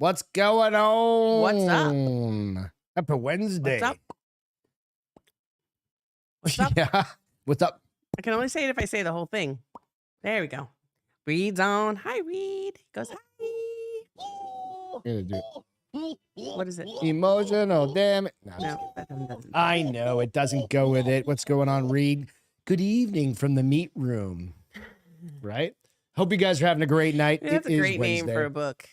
What's going on? What's up? Happy Wednesday. What's up? What's up? Yeah. What's up? I can only say it if I say the whole thing. There we go. Reed's on. Hi, Reed. He goes, hi. Gonna do What is it? emotional damage. No, that doesn't. I know it doesn't go with it. What's going on, Reed? Good evening from the meat room. Right? Hope you guys are having a great night. That's It a is great name Wednesday. for a book.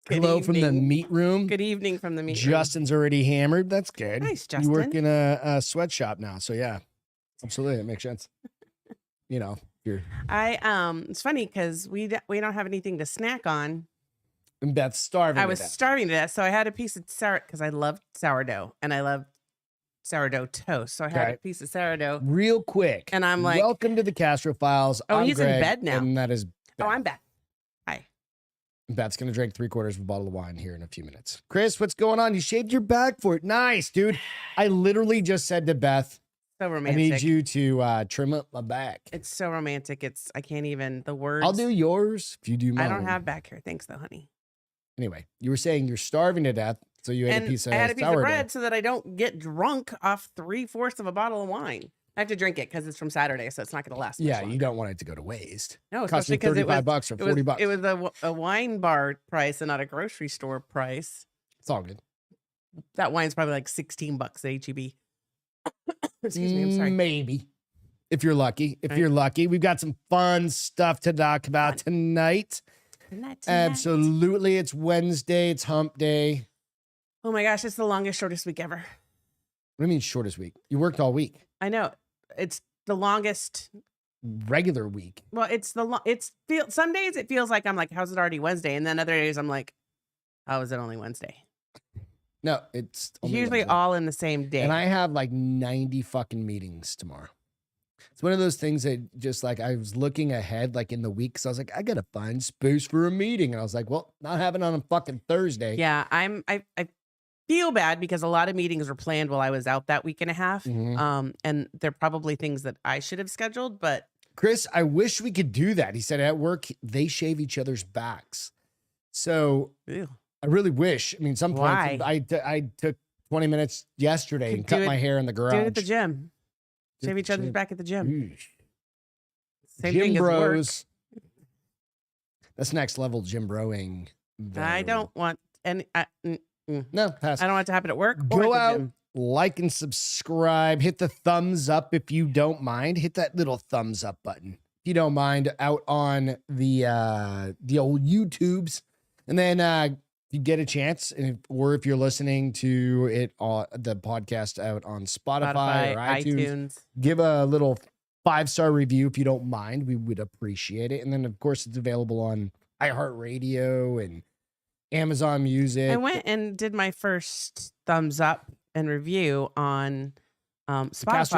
Good Hello from the evening. meat room. Good evening from the meat room. Justin's already hammered. That's good. Nice, Justin. You work in a sweatshop now, so yeah, absolutely, that makes sense. You know, you're It's funny because we don't have anything to snack on. and Beth's starving. I to was death. starving to death, so I had a piece of because I love sourdough and I love sourdough toast. So I had Okay. a piece of sourdough. Real quick, And I'm like, welcome to the Castro Files. Oh, I'm he's in Greg, bed now. and that is Beth. oh, I'm back. Hi. Beth's gonna drink 3/4 of a bottle of wine here in a few minutes. Chris, what's going on? You shaved your back for it. Nice, dude. I literally just said to Beth, So I romantic. need you to trim up my back. It's so romantic. I can't even, the words. I'll do yours if you do mine. I don't have back hair. Thanks though, honey. Anyway, you were saying you're starving to death, so you ate And a piece of I had a piece of sourdough. bread so that I don't get drunk off 3/4 of a bottle of wine. I have to drink it because it's from Saturday, so it's not going to last. much Yeah, you longer. don't want it to go to waste. No, It cost me especially because it was $35 or it was, $40. it was a wine bar price and not a grocery store price. It's all good. That wine's probably like $16 at HEB. Excuse me, I'm sorry. Maybe. If you're lucky. If Right. you're lucky. We've got some fun stuff to talk about Fun. tonight. Tonight. Absolutely. It's Wednesday. It's hump day. Oh my gosh, it's the longest, shortest week ever. What do you mean shortest week? You worked all week. I know. It's the longest. Regular week. Well, some days it feels like I'm like, how's it already Wednesday? And then other days I'm like, how is it only Wednesday? No, it's only Usually Wednesday. all in the same day. And I have like 90 fucking meetings tomorrow. It's one of those things that just like I was looking ahead like in the week. So I was like, I gotta find space for a meeting. And I was like, well, not having it on a fucking Thursday. Yeah, I feel bad because a lot of meetings were planned while I was out that week and a half. Mhm. And they're probably things that I should have scheduled, but Chris, I wish we could do that. He said at work, they shave each other's backs. So ew. I really wish. I mean, some Why? points I took 20 minutes yesterday Could and cut do my it- hair in the garage. Do it at the gym. Did Shave the each other's gym. back at the gym. Eesh. Same Gym thing as work. bros. That's next level gym broing. I though. don't want any. No, pass. I don't want it to happen at work or Go at the out, gym. like and subscribe. Hit the thumbs up if you don't mind. Hit that little thumbs up button if you don't mind out on the old YouTubes. And then if you get a chance, or if you're listening to it on the podcast out on Spotify or iTunes, give a little 5-star review if you don't mind. We would appreciate it. And then of course it's available on iHeartRadio and Amazon Music. I went and did my first thumbs up and review on Castro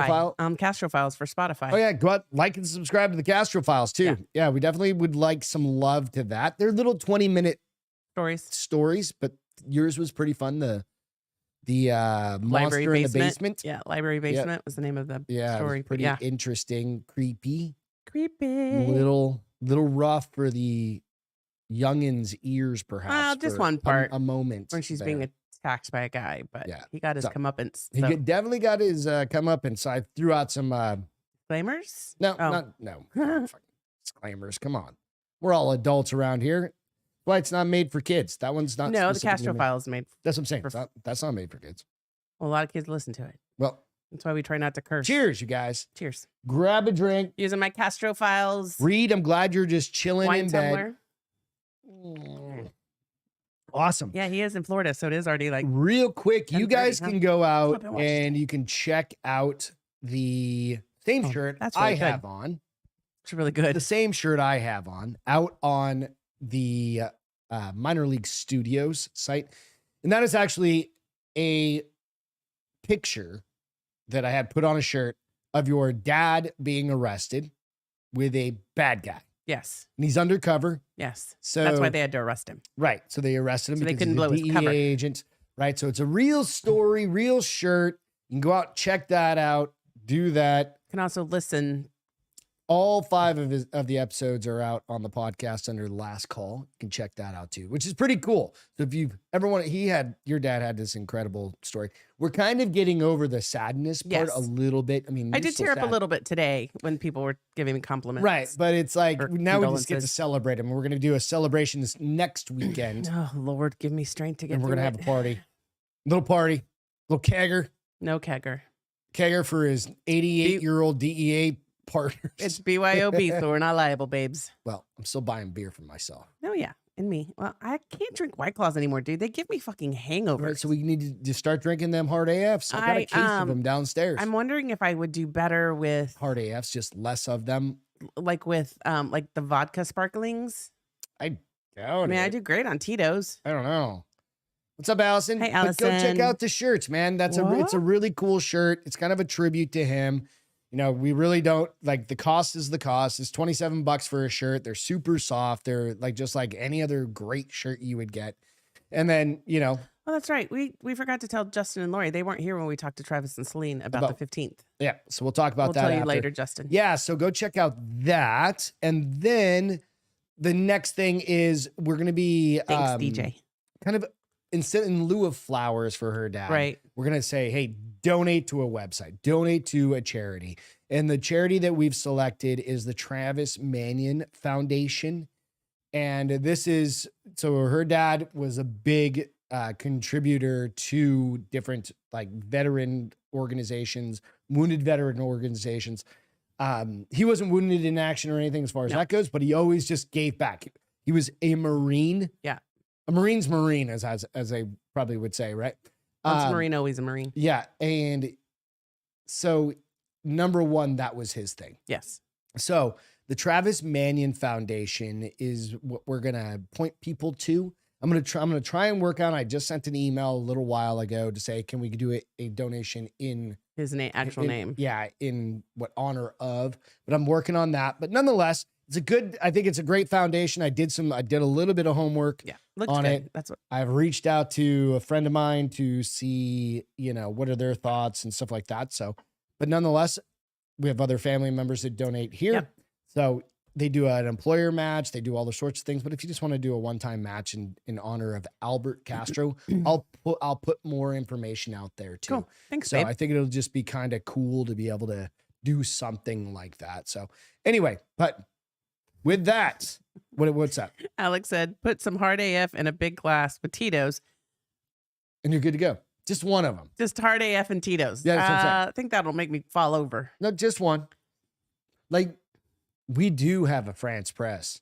Spotify. File? Castro Files for Spotify. Oh yeah, go out, like and subscribe to the Castro Files too. Yeah. Yeah, we definitely would like some love to that. They're little 20-minute Stories. stories, but yours was pretty fun. The monster in the basement. Yeah, Library Basement was the name of the Yeah, it was story. pretty Yeah, interesting, creepy, creepy. little rough for the youngin's ears, perhaps. just for one part a moment when she's there. being attacked by a guy, but Yeah. he got his So, comeuppance. He So. definitely got his come up, and so I threw out some Disclaimers? no, Oh. no fucking disclaimers. Come on, we're all adults around here. Why it's not made for kids? That one's not. No, the specifically Castro made- Files made. That's what I'm saying. for- That's not made for kids. A lot of kids listen to it. Well, That's why we try not to curse. cheers, you guys. Cheers. Grab a drink. Using my Castro Files Reed, I'm glad you're just chilling wine in bed. tumbler. Awesome. Yeah, he is in Florida, so it is already like Real quick, you 10:30, guys huh? can go out been watching and you can check out the same Oh, shirt that's I really good. have on. it's really good. The same shirt I have on out on the Minor League Studios site. And that is actually a picture that I had put on a shirt of your dad being arrested with a bad guy. Yes. And he's undercover. Yes. So That's why they had to arrest him. right. So they arrested him So they because couldn't he's a blow his DEA cover. agent. Right. So it's a real story, real shirt. You can go out, check that out, do that. You can also listen all 5 of the episodes are out on the podcast under Last Call. You can check that out too, which is pretty cool. So if you've ever wanted, your dad had this incredible story. We're kind of getting over the sadness part a little bit. I mean, I you're did still tear up a sad. little bit today when people were giving me compliments. Right. But it's like or now we just get to condolences. celebrate him. We're going to do a celebration this next weekend. Oh, Lord, give me strength to get And we're through going to have it. a party. Little kegger. No kegger. Kegger for his 88-year-old DEA partners. It's BYOB, so we're not liable, babes. Well, I'm still buying beer for myself. Oh, yeah. And me. Well, I can't drink White Claws anymore, dude. They give me fucking hangovers. Right, so we need to just start drinking them hard AFs. I got a case of them downstairs. I'm wondering if I would do better with Hard AFs, just less of them. like the vodka sparklings. I I mean, I do great on Tito's. I don't know. What's up, Allison? Hey, But go check Allison. out the shirts, man. It's a really cool shirt. It's kind of a tribute to him. You know, we really don't like the cost is the cost. It's $27 for a shirt. They're super soft. They're like just like any other great shirt you would get. And then, you know. Oh, that's right. We forgot to tell Justin and Lori. They weren't here when we talked to Travis and Celine about the 15th. Yeah. So we'll talk about We'll that tell you after. later, Justin. Yeah. So go check out that. And then the next thing is we're going to be Thanks, DJ. kind of in lieu of flowers for her dad. Right. We're going to say, hey, donate to a website, donate to a charity. And the charity that we've selected is the Travis Manion Foundation. And this is, so her dad was a big contributor to different like veteran organizations, wounded veteran organizations. He wasn't wounded in action or anything as far as that goes, but he always just gave back. He was a Marine. Yeah. A Marine's Marine, as I probably would say, right? Once a Marine, always a Marine. Yeah. And so number one, that was his thing. Yes. So the Travis Manion Foundation is what we're going to point people to. I'm going to try and work on, I just sent an email a little while ago to say, can we do a donation in his actual name? Yeah. In what honor of, but I'm working on that, but nonetheless, I think it's a great foundation. I did a little bit of homework Looks on good. it. That's what I've reached out to a friend of mine to see, what are their thoughts and stuff like that. So, but nonetheless, we have other family members that donate here. Yep. So they do an employer match. They do all the sorts of things. But if you just want to do a one-time match in honor of Albert Castro, I'll put more information out there too. Cool. Thanks, So babe. I think it'll just be kind of cool to be able to do something like that. So anyway, but with that, what's up? Alex said, put some hard AF in a big glass with Tito's. And you're good to go. Just one of them. Just hard AF and Tito's. Yeah, that's what I'm saying. I think that'll make me fall over. No, just one. Like, we do have a France press.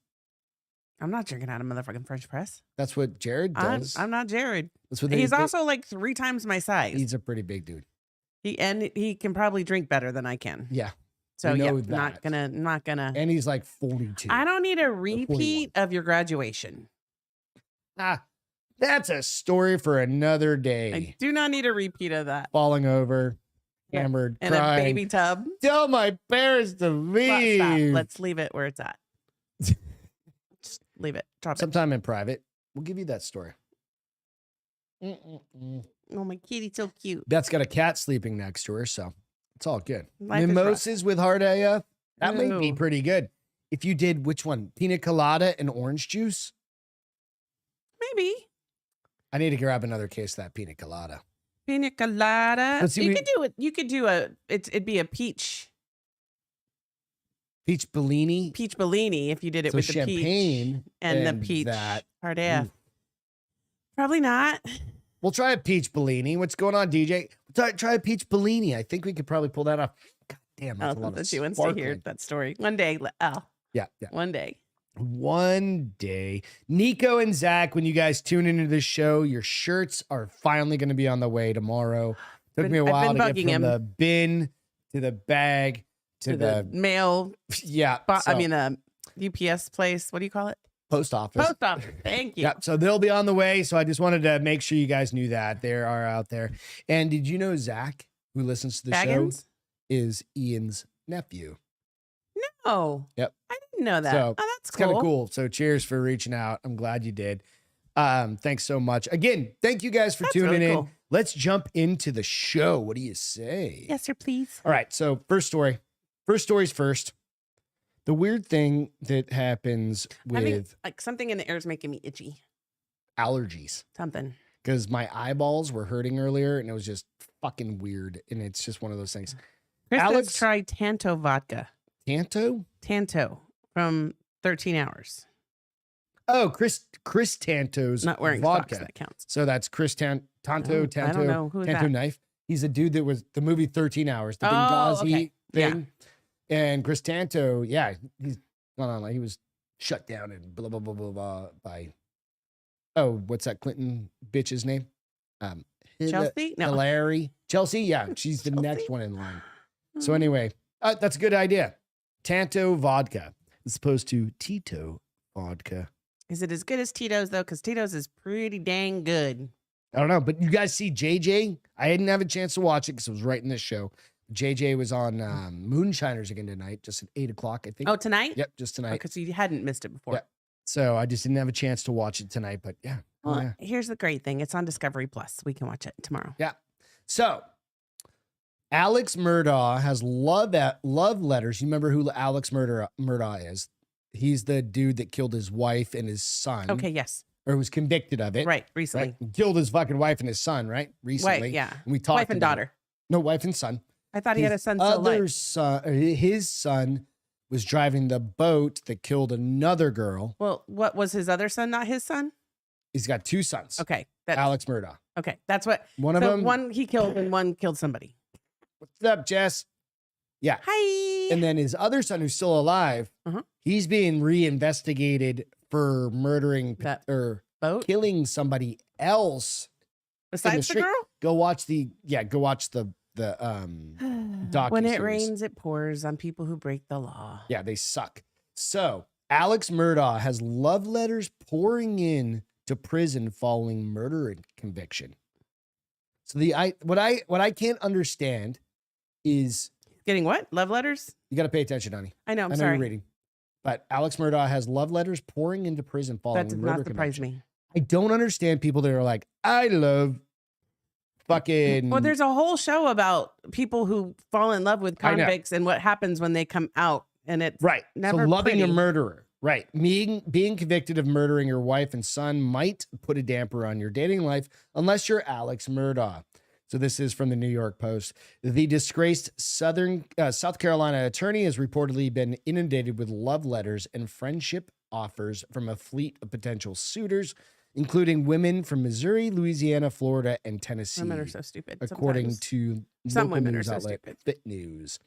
I'm not drinking out of motherfucking French press. That's what Jared does. I'm not Jared. That's what He's also like 3 times my size. He's a pretty big dude. He can probably drink better than I can. Yeah. So we yeah, know not gonna. And he's like 42. I don't need a repeat of your graduation. That's a story for another day. I do not need a repeat of that. Falling over, Yeah. hammered, And crying. a baby tub. Tell my parents to leave. Stop. Let's leave it where it's at. Just leave it. Drop it. Sometime in private, we'll give you that story. Mm-mm-mm. Oh, my kitty's so cute. Beth's got a cat sleeping next to her, so it's all good. Life is rough. Mimosas with hard AF, that might be Ooh. pretty good. If you did, which one? Pina colada and orange juice? Maybe. I need to grab another case of that pina colada. Pina colada. Let's see, You could do it. You could do it'd be a peach Peach Bellini. Bellini if you did it So with the peach champagne and the and peach that. hard AF. Ooh. Probably not. We'll try a peach Bellini. What's going on, DJ? Try a peach Bellini. I think we could probably pull that off. God damn, that's a lot of She wants to hear sparkling. that story one day. Yeah. One day. One day. Nico and Zach, when you guys tune into this show, your shirts are finally going to be on the way tomorrow. Took me a I've while been to get bugging from him. the bin to the bag to the mail. yeah. UPS place. What do you call it? Post office. Post office. Thank you. Yeah, so they'll be on the way. So I just wanted to make sure you guys knew that they are out there. And did you know Zach, who listens to the Baggins? show, is Ian's nephew? Oh. Yep. I didn't know that. So Oh, that's it's kind cool. of cool. So cheers for reaching out. I'm glad you did. Thanks so much. Again, thank you guys for That's tuning really in. cool. Let's jump into the show. What do you say? Yes, sir, please. All right. So first story. First story's first. The weird thing that happens Having with like something in the air is making me itchy. allergies, Something. because my eyeballs were hurting earlier and it was just fucking weird. And it's just one of those things. Chris Alex- has tried Tanto vodka. Tanto? Tanto from 13 Hours. Oh, Chris Tanto's Not wearing vodka. socks, that counts. So that's Chris Tanto, I don't know. Who is Tanto that? Knife. He's a dude that was the movie 13 Hours, the Oh, Benghazi okay. Yeah. thing. And Chris Tanto, yeah, he's gone on. Like, he was shut down and blah, blah, blah, blah, blah by, what's that Clinton bitch's name? Chelsea? No. Hillary. Chelsea? Yeah, she's the Chelsea? next one in line. So anyway, that's a good idea. Tanto vodka as opposed to Tito vodka. Is it as good as Tito's, though? Because Tito's is pretty dang good. I don't know, but you guys see JJ? I didn't have a chance to watch it because it was right in this show. JJ was on Moonshiners again tonight, just at 8 o'clock, I think. Oh, tonight? Yep, just tonight. Because you hadn't missed it before. Yeah. So I just didn't have a chance to watch it tonight, but yeah. Well, yeah. here's the great thing. It's on Discovery Plus. We can watch it tomorrow. Yeah. So Alex Murdaugh has love letters. You remember who Alex Murdaugh is? He's the dude that killed his wife and his son. Okay, yes. Or was convicted of it. Right, recently. Right? Killed his fucking wife and his son, right? Recently. Right, yeah. And we talked Wife and about daughter. it. No, wife and son. I thought he had a son still alive. His son was driving the boat that killed another girl. Well, what was his other son, not his son? He's got two sons. Okay. Alex Murdaugh. Okay, that's what. One of them. One he killed and one killed somebody. What's up, Jess? Yeah. Hi. And then his other son, who's still alive, he's being reinvestigated for murdering That or boat? killing somebody else. Besides the girl? Go watch the docu When it series. rains, it pours on people who break the law. Yeah, they suck. So Alex Murdaugh has love letters pouring in to prison following murder conviction. So what I can't understand is Getting what? Love letters? you got to pay attention, honey. I know. I'm I know sorry. you're reading. But Alex Murdaugh has love letters pouring into prison following That does murder not surprise conviction. me. I don't understand people that are like, I love fucking. Well, there's a whole show about people who fall in love with I know. convicts and what happens when they come out, and it's right. never so loving pretty. a murderer. Right. Being convicted of murdering your wife and son might put a damper on your dating life unless you're Alex Murdaugh. So this is from the New York Post. The disgraced South Carolina attorney has reportedly been inundated with love letters and friendship offers from a fleet of potential suitors, including women from Missouri, Louisiana, Florida, and Tennessee. Women are so stupid. According sometimes. to Some local women are news so outlet stupid. Fit News.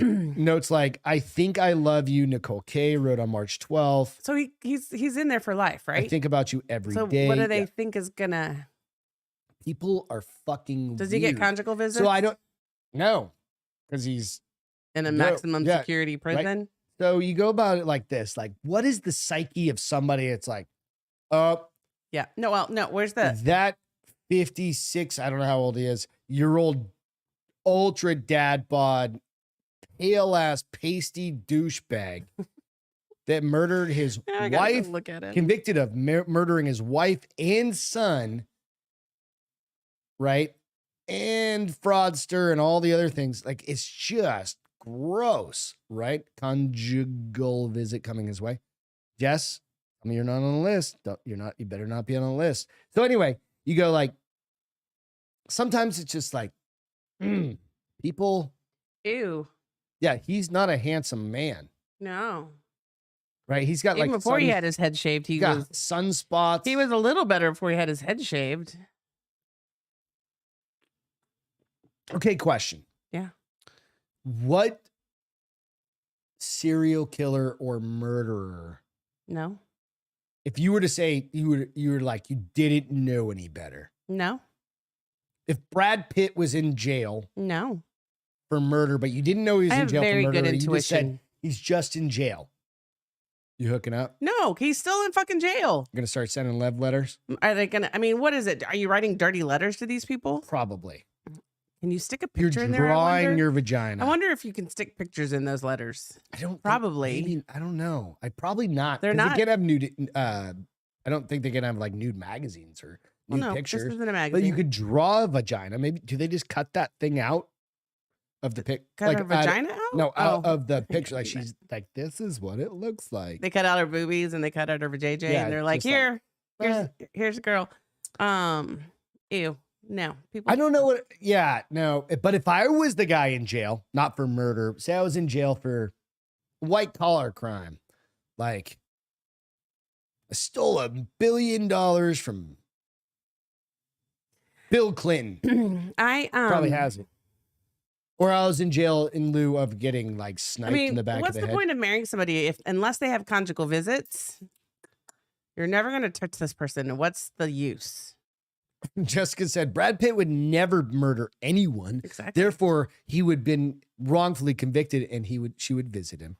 Notes like, I think I love you, Nicole K. wrote on March 12th. So he's in there for life, right? I think about you every day. So what do they Yeah. think is gonna? People are fucking Does he get weird. conjugal visits? So I don't know, because he's in a No, maximum yeah, security prison. so you go about it like this. Like, what is the psyche of somebody? It's like, Yeah. No. Well, no. Where's the? that 56, I don't know how old he is, year old ultra dad bod, pale ass pasty douchebag that murdered his I gotta go wife, look at it. convicted of murdering his wife and son, right? And fraudster and all the other things. Like, it's just gross, right? Conjugal visit coming his way. Jess, I mean, you're not on the list. You better not be on the list. So anyway, you go like, sometimes it's just like, people, Ew. yeah, he's not a handsome man, No. right? He's got Even like before he had his head shaved, he was sunspots. he was a little better before he had his head shaved. Okay, question. Yeah. What serial killer or murderer, No. if you were to say you were like, you didn't know any better? No. If Brad Pitt was in jail No. for murder, but you didn't know he was I in have jail very for good murder, you just said intuition. he's just in jail. You hooking up? No, he's still in fucking jail. You're gonna start sending love letters? Are they gonna? I mean, what is it? Are you writing dirty letters to these people? Probably. Can you stick a You're picture in there? drawing your vagina. I wonder if you can stick pictures in those letters. I don't think- Probably. maybe- I don't know. I probably not. They're 'Cause not- They can't have nude. I don't think they can have like nude magazines or Well, nude no, pictures. this isn't a magazine. But you could draw a vagina. Maybe do they just cut that thing out? of the pic. Cut her vagina out? No, Oh. of the picture. Like she's like, this is what it looks like. They cut out her boobies and they cut out her JJ, Yeah, and they're like, just like, here's a girl. Ew. No, people. I don't know what. Yeah, no. But if I was the guy in jail, not for murder, say I was in jail for white collar crime, like I stole $1 billion from Bill Clinton. I Probably has it. Or I was in jail in lieu of getting like sniped in the back of what's the the head. point of marrying somebody if unless they have conjugal visits? You're never going to touch this person. What's the use? Jessica said Brad Pitt would never murder anyone. Exactly. Therefore, he would been wrongfully convicted, and she would visit him.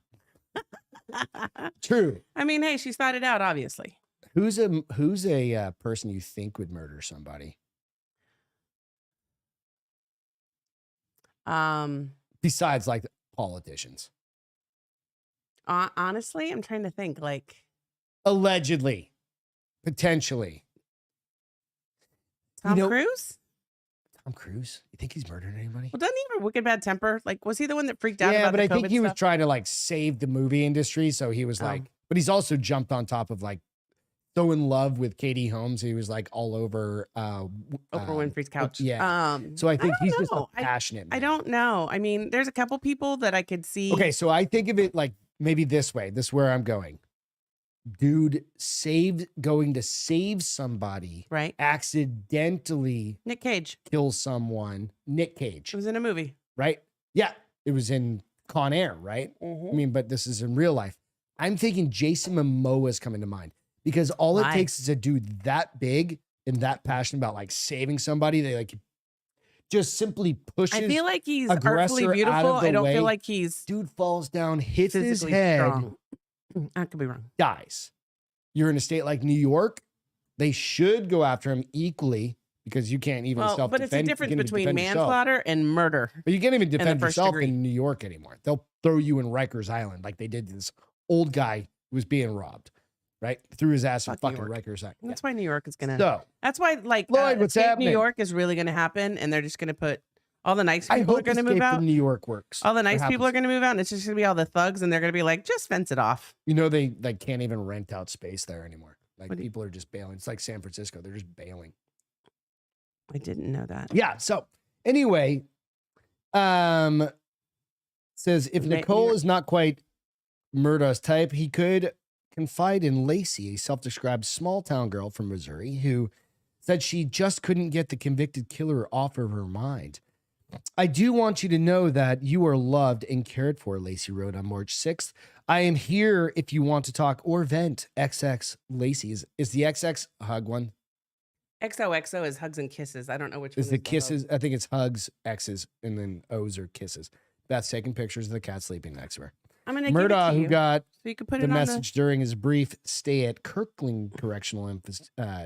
True. I mean, hey, she's thought it out, obviously. Who's a person you think would murder somebody? Besides, like politicians. Honestly, I'm trying to think. Like Allegedly, potentially. Tom Cruise. Tom Cruise? You think he's murdered anybody? Well, doesn't he have a wicked bad temper? Like, was he the one that freaked out? Yeah, about but the I think COVID he was stuff? trying to like save the movie industry, so he was like. But he's also jumped on top of like so in love with Katie Holmes. He was like all over Oprah Winfrey's couch. Yeah. So I think he's just a know. passionate man. I don't know. I mean, there's a couple people that I could see. Okay, so I think of it like maybe this way. This is where I'm going. Dude going to save somebody, right? Accidentally Nick Cage kill someone. Nick Cage. It was in a movie, right? Yeah, it was in Con Air, right? I mean, but this is in real life. I'm thinking Jason Momoa is coming to mind because all it takes is a dude that big and that passionate about like saving somebody. They like just simply pushes. I feel like he's aggressor artfully out beautiful. of the I don't way. feel like he's Dude falls down, hits his physically head, strong. I could be wrong. dies. You're in a state like New York. They should go after him equally because you can't even self-defend. But it's a difference you can't even between defend yourself. manslaughter and murder. But you can't even defend first yourself degree. in New York anymore. They'll throw you in Rikers Island like they did to this old guy who was being robbed, right? Threw his ass in Fuck New fucking York. Rikers Island. That's why New York is gonna. So, That's why, like, Lloyd, what's Escape happening? New York is really gonna happen, and they're just gonna put all the nice I people are hope gonna move Escape out. from New York works. All the nice Or people are happens. gonna move out, and it's just gonna be all the thugs, and they're gonna be like, just fence it off. You know, they like can't even rent out space there anymore. Like What do you- people are just bailing. It's like San Francisco. They're just bailing. I didn't know that. Yeah. So anyway, says if Nicole is not quite Murda's type, he could confide in Lacey, a self-described small town girl from Missouri, who said she just couldn't get the convicted killer off of her mind. I do want you to know that you are loved and cared for, Lacey wrote on March 6th. I am here if you want to talk or vent. XX Lacey. Is the XX a hug one? XOXO is hugs and kisses. I don't know which Is one the is kisses? I think it's hugs, X's, and then O's are kisses. Beth's taking pictures of the cat sleeping next to her. I'm gonna give it Murdaugh, to who you, got so you can put the it message during his brief stay at Kirkland Correctional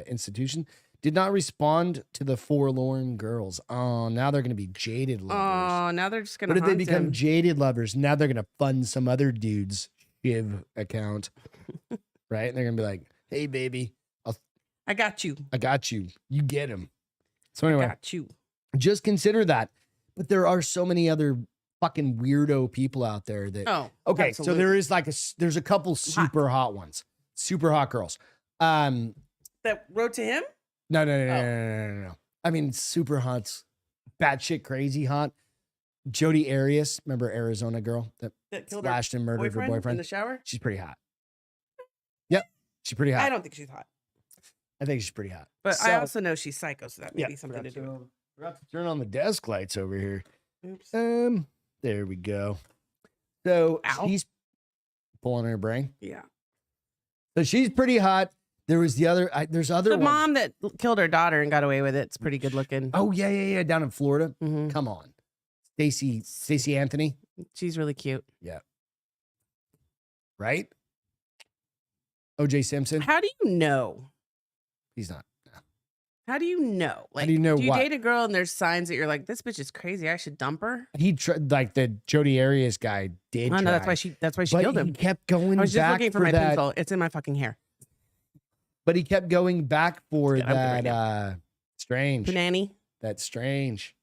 Institution, did not respond to the forlorn girls. Oh, now they're going to be jaded on lovers. the. Oh, now they're just gonna. What if they haunt become him. jaded lovers? Now they're going to fund some other dude's Shiv account, right? And they're going to be like, "Hey, baby, I got you. I got you. You get him." So I anyway, got you. just consider that. But there are so many other fucking weirdo people out there that. Oh, Okay, absolutely. so there is like there's a couple super hot ones, super hot girls. That wrote to him. No. I mean, super hot's batshit crazy hot. Jodi Arias, remember Arizona girl that Killed her slashed and murdered her in boyfriend? the shower. She's pretty hot. Yep, she's pretty hot. I don't think she's hot, I think she's pretty hot. but So- I also know she's psycho, so that may Yeah, be something to do. with it. Forgot to turn on the desk lights over here. Oops. There we go. So Ow. she's pulling her brain. Yeah. So she's pretty hot. There was the other. There's other The ones. mom that killed her daughter and got away with it. It's pretty good looking. Oh yeah. Down in Florida. Mhm. Come on, Stacey Anthony, She's really cute. right? O.J. Simpson. How do you know? He's not. How do you know? Like, do you know do you what? date a girl and there's signs that you're like, this bitch is crazy. I should dump her. He tried, like the Jodi Arias guy did. I know that's try, why she but killed he him. kept going I was just back looking for my that. pencil. It's in my fucking hair. But he kept going back for Yeah, I'm good right that. Strange. Panani. That's strange.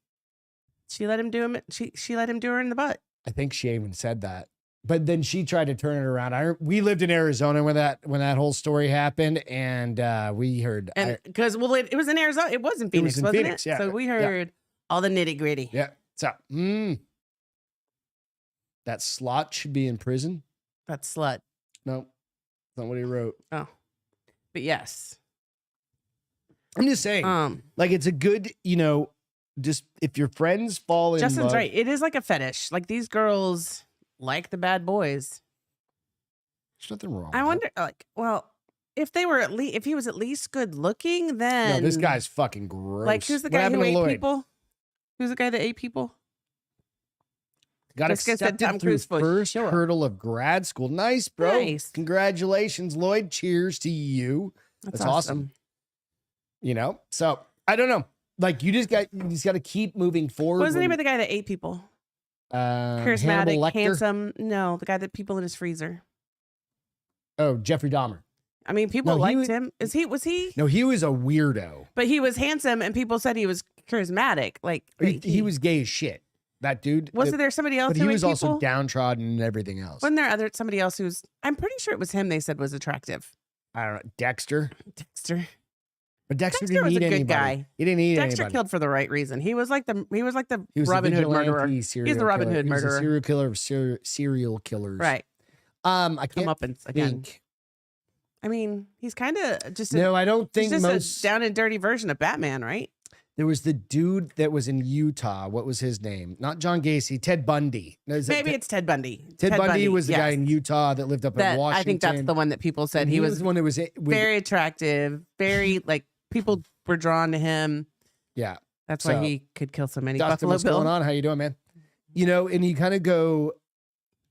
She let him do him. She let him do her in the butt. I think she even said that. But then she tried to turn it around. We lived in Arizona when that whole story happened, and we heard. And because it was in Arizona, it was in Phoenix, wasn't Phoenix, it? yeah. So we heard all the nitty gritty. Yeah. So that slot should be in prison. That slut. No, that's not what he wrote. Oh, but yes. I'm just saying, like, it's a good, just if your friends fall in Justin's love. right. It is like a fetish. Like these girls like the bad boys. There's nothing wrong. I wonder, if they were if he was at least good looking, then No, this guy's fucking gross. like who's the What guy happened who to ate Lloyd? people? Who's the guy that ate people? Got This guy said accepted Tom through Cruise for first sure. hurdle of grad school. Nice, bro. Nice. Congratulations, Lloyd. Cheers to you. That's awesome. So I don't know. Like you just got to keep moving forward. What was the name of the guy that ate people? Hannibal Charismatic, Lecter? handsome. No, the guy that people in his freezer. Oh, Jeffrey Dahmer. I mean, people No, he liked was- him. Was he? No, he was a weirdo. But he was handsome, and people said he was charismatic. Like He was gay as shit. That dude. Wasn't there somebody else? But who he ate was also people? downtrodden and everything else. Wasn't there somebody else who's? I'm pretty sure it was him. They said was attractive. I don't know. Dexter. Dexter. But Dexter Dexter didn't was eat a good anybody. guy. He didn't eat Dexter anybody. killed for the right reason. He was like the He was Robin the Hood murderer. He's the Robin Hood He was a murderer. serial killer of serial killers. Right. I can't Come up and again. think. I mean, he's kind of just No, I don't he's think just a down and dirty version of Batman, right? There was the dude that was in Utah. What was his name? Not John Gacy. Ted Bundy. No, is it Maybe it's Ted Bundy. Ted Bundy was the yes. guy in Utah that lived up in Washington. I think that's the one that people said And he was the one that was very attractive, very like people were drawn to him. Yeah. That's So, why he could kill so many. Dustin, Buffalo what's Bill. going on? How you doing, man? And you kind of go,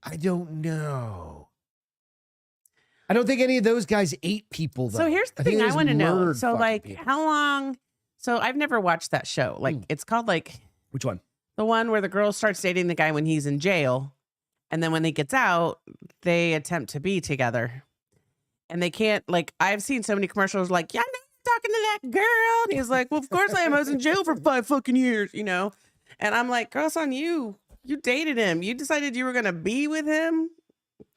I don't know. I don't think any of those guys ate people, though. So here's the think thing they I just want to know. murdered So fucking like people. how long so I've never watched that show. Like it's called like Which one? the one where the girl starts dating the guy when he's in jail. And then when he gets out, they attempt to be together. And they can't, like, I've seen so many commercials like, yeah, I know you're talking to that girl. And he's like, well, of course I am. I was in jail for 5 fucking years, And I'm like, girl, it's on you. You dated him. You decided you were going to be with him.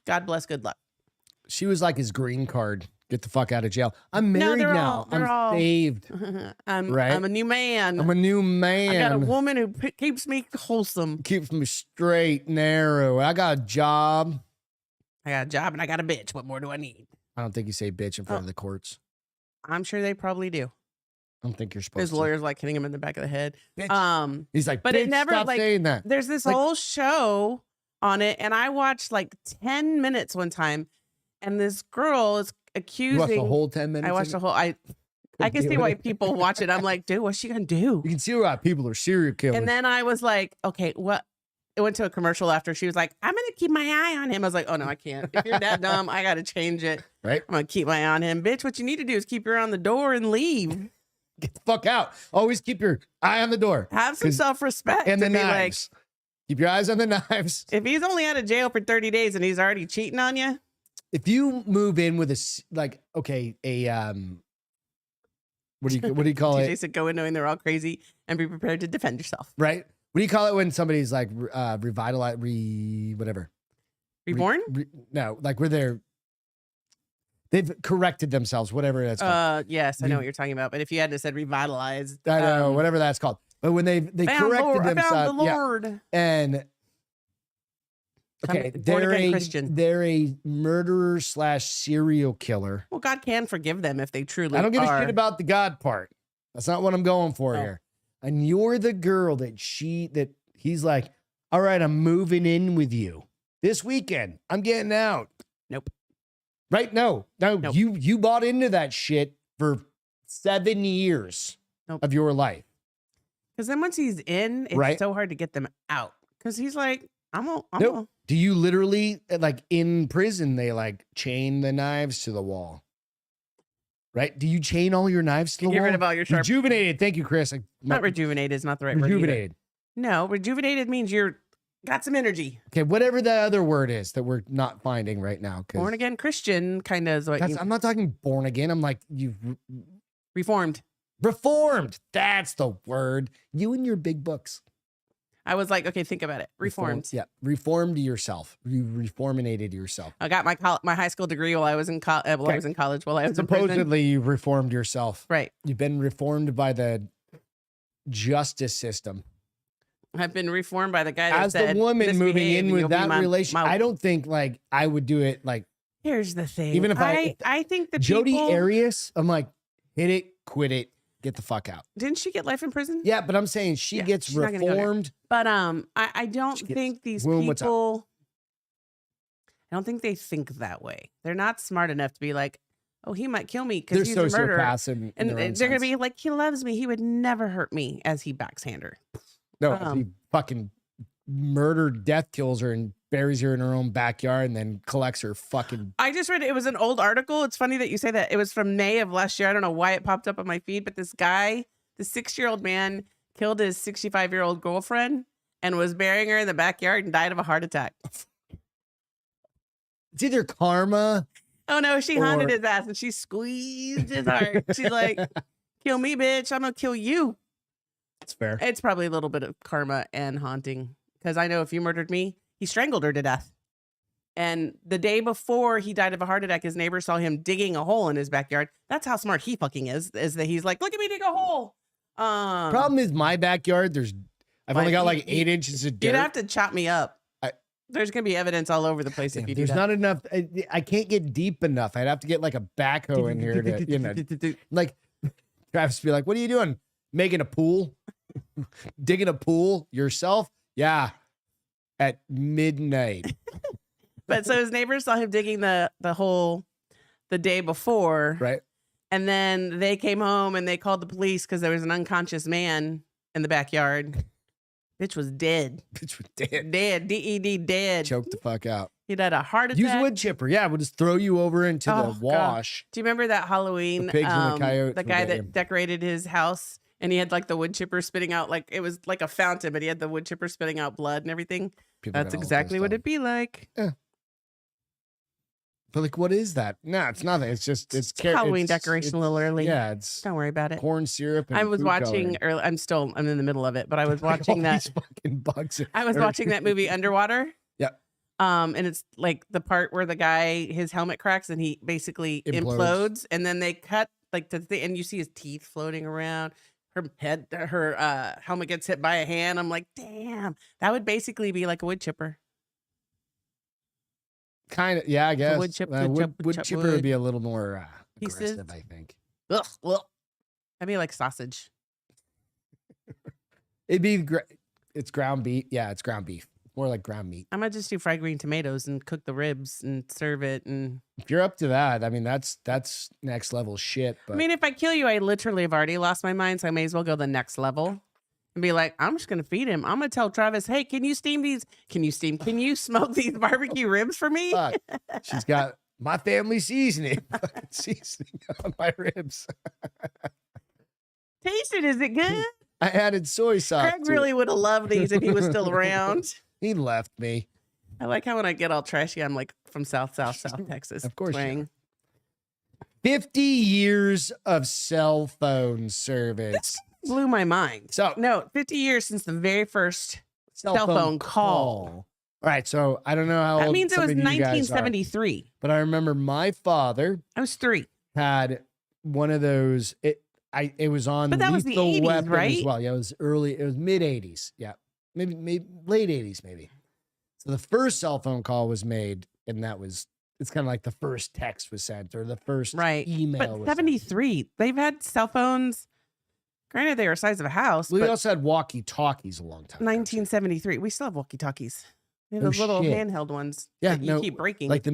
God bless. Good luck. She was like his green card. Get the fuck out of jail. I'm No, married they're now. they're I'm saved. I'm a new man. I'm a new man. I got a woman who keeps me wholesome. Keeps me straight, narrow. I got a job. I got a job and I got a bitch. What more do I need? I don't think you say bitch in front of the courts. I'm sure they probably do. I don't think you're supposed His to. lawyer's like hitting him in the back of the head. Bitch. He's like, but bitch, it never stop like saying that. there's this Like- whole show on it, and I watched like 10 minutes one time, and this girl is accusing. You watched the whole 10 minutes? I watched the whole. I can see why people watch it. I'm like, dude, what's she gonna do? You can see why people are serial killers. And then I was like, okay, what? It went to a commercial after. She was like, I'm gonna keep my eye on him. I was like, oh no, I can't. If you're that dumb, I gotta change it. Right? I'm gonna keep my eye on him, bitch. What you need to do is keep your eye on the door and leave. Get the fuck out. Always keep your eye on the door. Have some 'Cause- self-respect. And the to be like, knives. Keep your eyes on the knives. if he's only out of jail for 30 days and he's already cheating on you, If you move in with what do you call TJ it? said go in knowing they're all crazy and be prepared to defend yourself. Right? What do you call it when somebody's like revitalize, whatever? Reborn? No, like where they've corrected themselves, whatever that's called. Yes, I know what you're talking about. But if you hadn't said revitalized, I don't know, whatever that's called. But when they corrected I themselves, found the Lord. and okay, Born-again Christian. they're a murderer / serial killer. Well, God can forgive them if they truly I don't give are. a shit about the God part. That's not what I'm going for Oh. here. And you're the girl that he's like, all right, I'm moving in with you this weekend. I'm getting out. Nope. Right? No. Nope. You bought into that shit for 7 years Nope. of your life. Because then once he's in, it's Right. so hard to get them out. Because he's like, Nope. Do you literally, like in prison, they like chain the knives to the wall? Right? Do you chain all your knives to the Get wall? rid of all your sharp. Rejuvenated. Thank you, Chris. Not rejuvenated is not the right word. either. Rejuvenated. No, rejuvenated means you're got some energy. Okay, whatever the other word is that we're not finding right now. 'Cause Born again Christian kind of is what you I'm not talking born again. I'm like, you've reformed. reformed. That's the word. You and your big books. I was like, okay, think about it. Reformed. Yeah, reformed yourself. You reforminated yourself. I got my high school degree while I was in college. I was in college while I was in Supposedly, prison. you reformed yourself. Right. You've been reformed by the justice system. I've been reformed by the guy that As said, the woman moving in with that relation, my I don't think like I would do it like. Here's the thing. Even if I think the Jodi people, Arias, I'm like, hit it, quit it, get the fuck out. didn't she get life in prison? Yeah, but I'm saying she gets she's not gonna go there. reformed. But I don't think these people. I don't think they think that way. They're not smart enough to be like, oh, he might kill me because he's a murderer. And they're gonna be like, he loves me. He would never hurt me, as he backhand her. No, he fucking murdered, death kills her and buries her in her own backyard and then collects her fucking. I just read it was an old article. It's funny that you say that. It was from May of last year. I don't know why it popped up on my feed, but this guy, the 6-year-old man, killed his 65-year-old girlfriend and was burying her in the backyard and died of a heart attack. It's either karma. Oh no, she haunted his ass and she squeezed his heart. She's like, kill me, bitch. I'm gonna kill you. It's fair. It's probably a little bit of karma and haunting. Because I know if you murdered me, he strangled her to death. And the day before he died of a heart attack, his neighbor saw him digging a hole in his backyard. That's how smart he fucking is that he's like, look at me dig a hole. Problem is my backyard, I've only got like 8 inches of dirt. You'd have to chop me up. There's going to be evidence all over the place if you do that. There's not enough. I can't get deep enough. I'd have to get like a backhoe in here to, like, Travis would be like, what are you doing? Making a pool? Digging a pool yourself? Yeah. At midnight. But so his neighbors saw him digging the hole the day before. Right. And then they came home and they called the police because there was an unconscious man in the backyard. Bitch was dead. Bitch was dead. Dead. DED dead. Choked the fuck out. He died a heart attack. Use a wood chipper. Yeah, we'll just throw you over into the wash. God. Do you remember that Halloween? The pigs and the coyotes. The guy that decorated his house and he had like the wood chipper spitting out, like it was like a fountain, but he had the wood chipper spitting out blood and everything. That's exactly what it'd be like. Yeah. But like, what is that? No, it's nothing. It's just it's Halloween decoration a little early. Yeah, don't worry about it. Corn syrup. And I was watching early. I'm in the middle of it, but I was watching that. Fucking bugs. I was watching that movie Underwater. Yeah. And it's like the part where the guy, his helmet cracks and he basically implodes, and then they cut like and you see his teeth floating around. Her helmet gets hit by a hand. I'm like, damn, that would basically be like a wood chipper. Kind of, yeah, I guess. Wood chipper would be a little more aggressive, I think. Ugh. That'd be like sausage. It's ground beef. Yeah, it's ground beef. More like ground meat. I might just do fried green tomatoes and cook the ribs and serve it. And if you're up to that, I mean, that's next level shit. But I mean, if I kill you, I literally have already lost my mind, so I may as well go the next level. And be like, I'm just gonna feed him. I'm gonna tell Travis, hey, can you smoke these barbecue ribs for me? Fuck. She's got my family seasoning. Seasoning on my ribs. Taste it. Is it good? I added soy sauce. Craig really would have loved these if he was still around. He left me. I like how when I get all trashy, I'm like from South Texas. Of course. 50 years of cell phone service. Blew my mind. So no, 50 years since the very first cell phone call. All right, so I don't know how that old means it was some of you guys 1973. But I remember my father. I was 3. Had one of those. It was on. But that was the 80s, right? As well. Yeah, it was early. It was mid 80s. Yeah, maybe late 80s, maybe. So the first cell phone call was made, and it's kind of like the first text was sent or the first email. But 73, they've had cell phones. Granted, they were the size of a house. We also had walkie-talkies a long time. 1973. We still have walkie-talkies. We have those little handheld ones. Yeah, that you keep breaking. Like the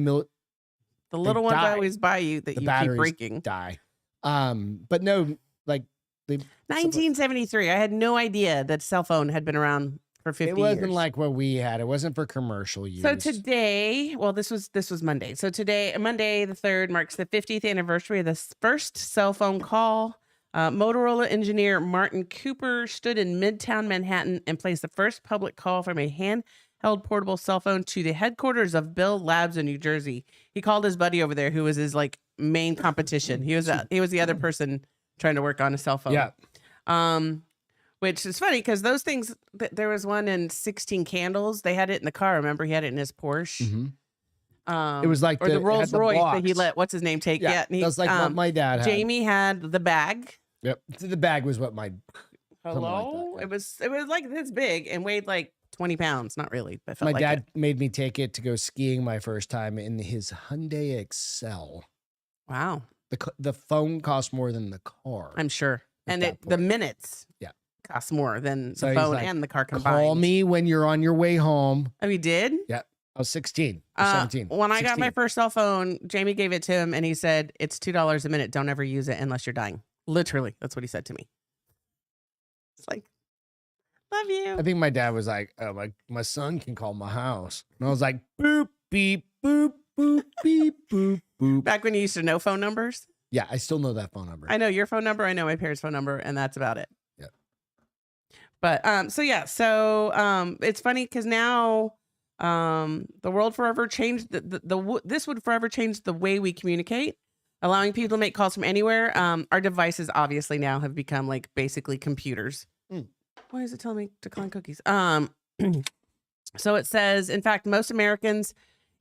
little ones I always buy you that you keep breaking. Die. But no, like 1973. I had no idea that cell phone had been around for 50 years. It wasn't like what we had. It wasn't for commercial use. So today, well, this was Monday. So today, Monday the 3rd, marks the 50th anniversary of the first cell phone call. Motorola engineer Martin Cooper stood in Midtown Manhattan and placed the first public call from a handheld portable cell phone to the headquarters of Bell Labs in New Jersey. He called his buddy over there, who was his like main competition. He was the other person trying to work on a cell phone. Yeah. which is funny because those things, there was one in 16 Candles. They had it in the car. Remember, he had it in his Porsche. It was like or the Rolls Royce that he box. let what's his name take. Yeah, and that was like what my dad had. Jamie had the bag. Yep, the bag was what my. Hello, like it was like this big and weighed like 20 pounds. Not really, but felt my like dad it. made me take it to go skiing my first time in his Hyundai Excel. Wow, The phone cost more than the car. I'm sure, and that the point. minutes cost more than So the he's phone like, and the car combined. Call me when you're on your way home. Oh, he did? Yeah. I was 16 or 17. When I got my 16. first cell phone, Jamie gave it to him and he said, it's $2 a minute. Don't ever use it unless you're dying. Literally, that's what he said to me. It's like, love you. I think my dad was like, oh, my son can call my house. And I was like, boop, beep, boop, boop, beep, boop, boop. Back when you used to know phone numbers? Yeah, I still know that phone number. I know your phone number. I know my parents' phone number, and that's about it. Yeah. But so it's funny because now the world forever changed. This would forever change the way we communicate, allowing people to make calls from anywhere. Our devices obviously now have become like basically computers. Why is it telling me to decline cookies? So it says, in fact, most Americans,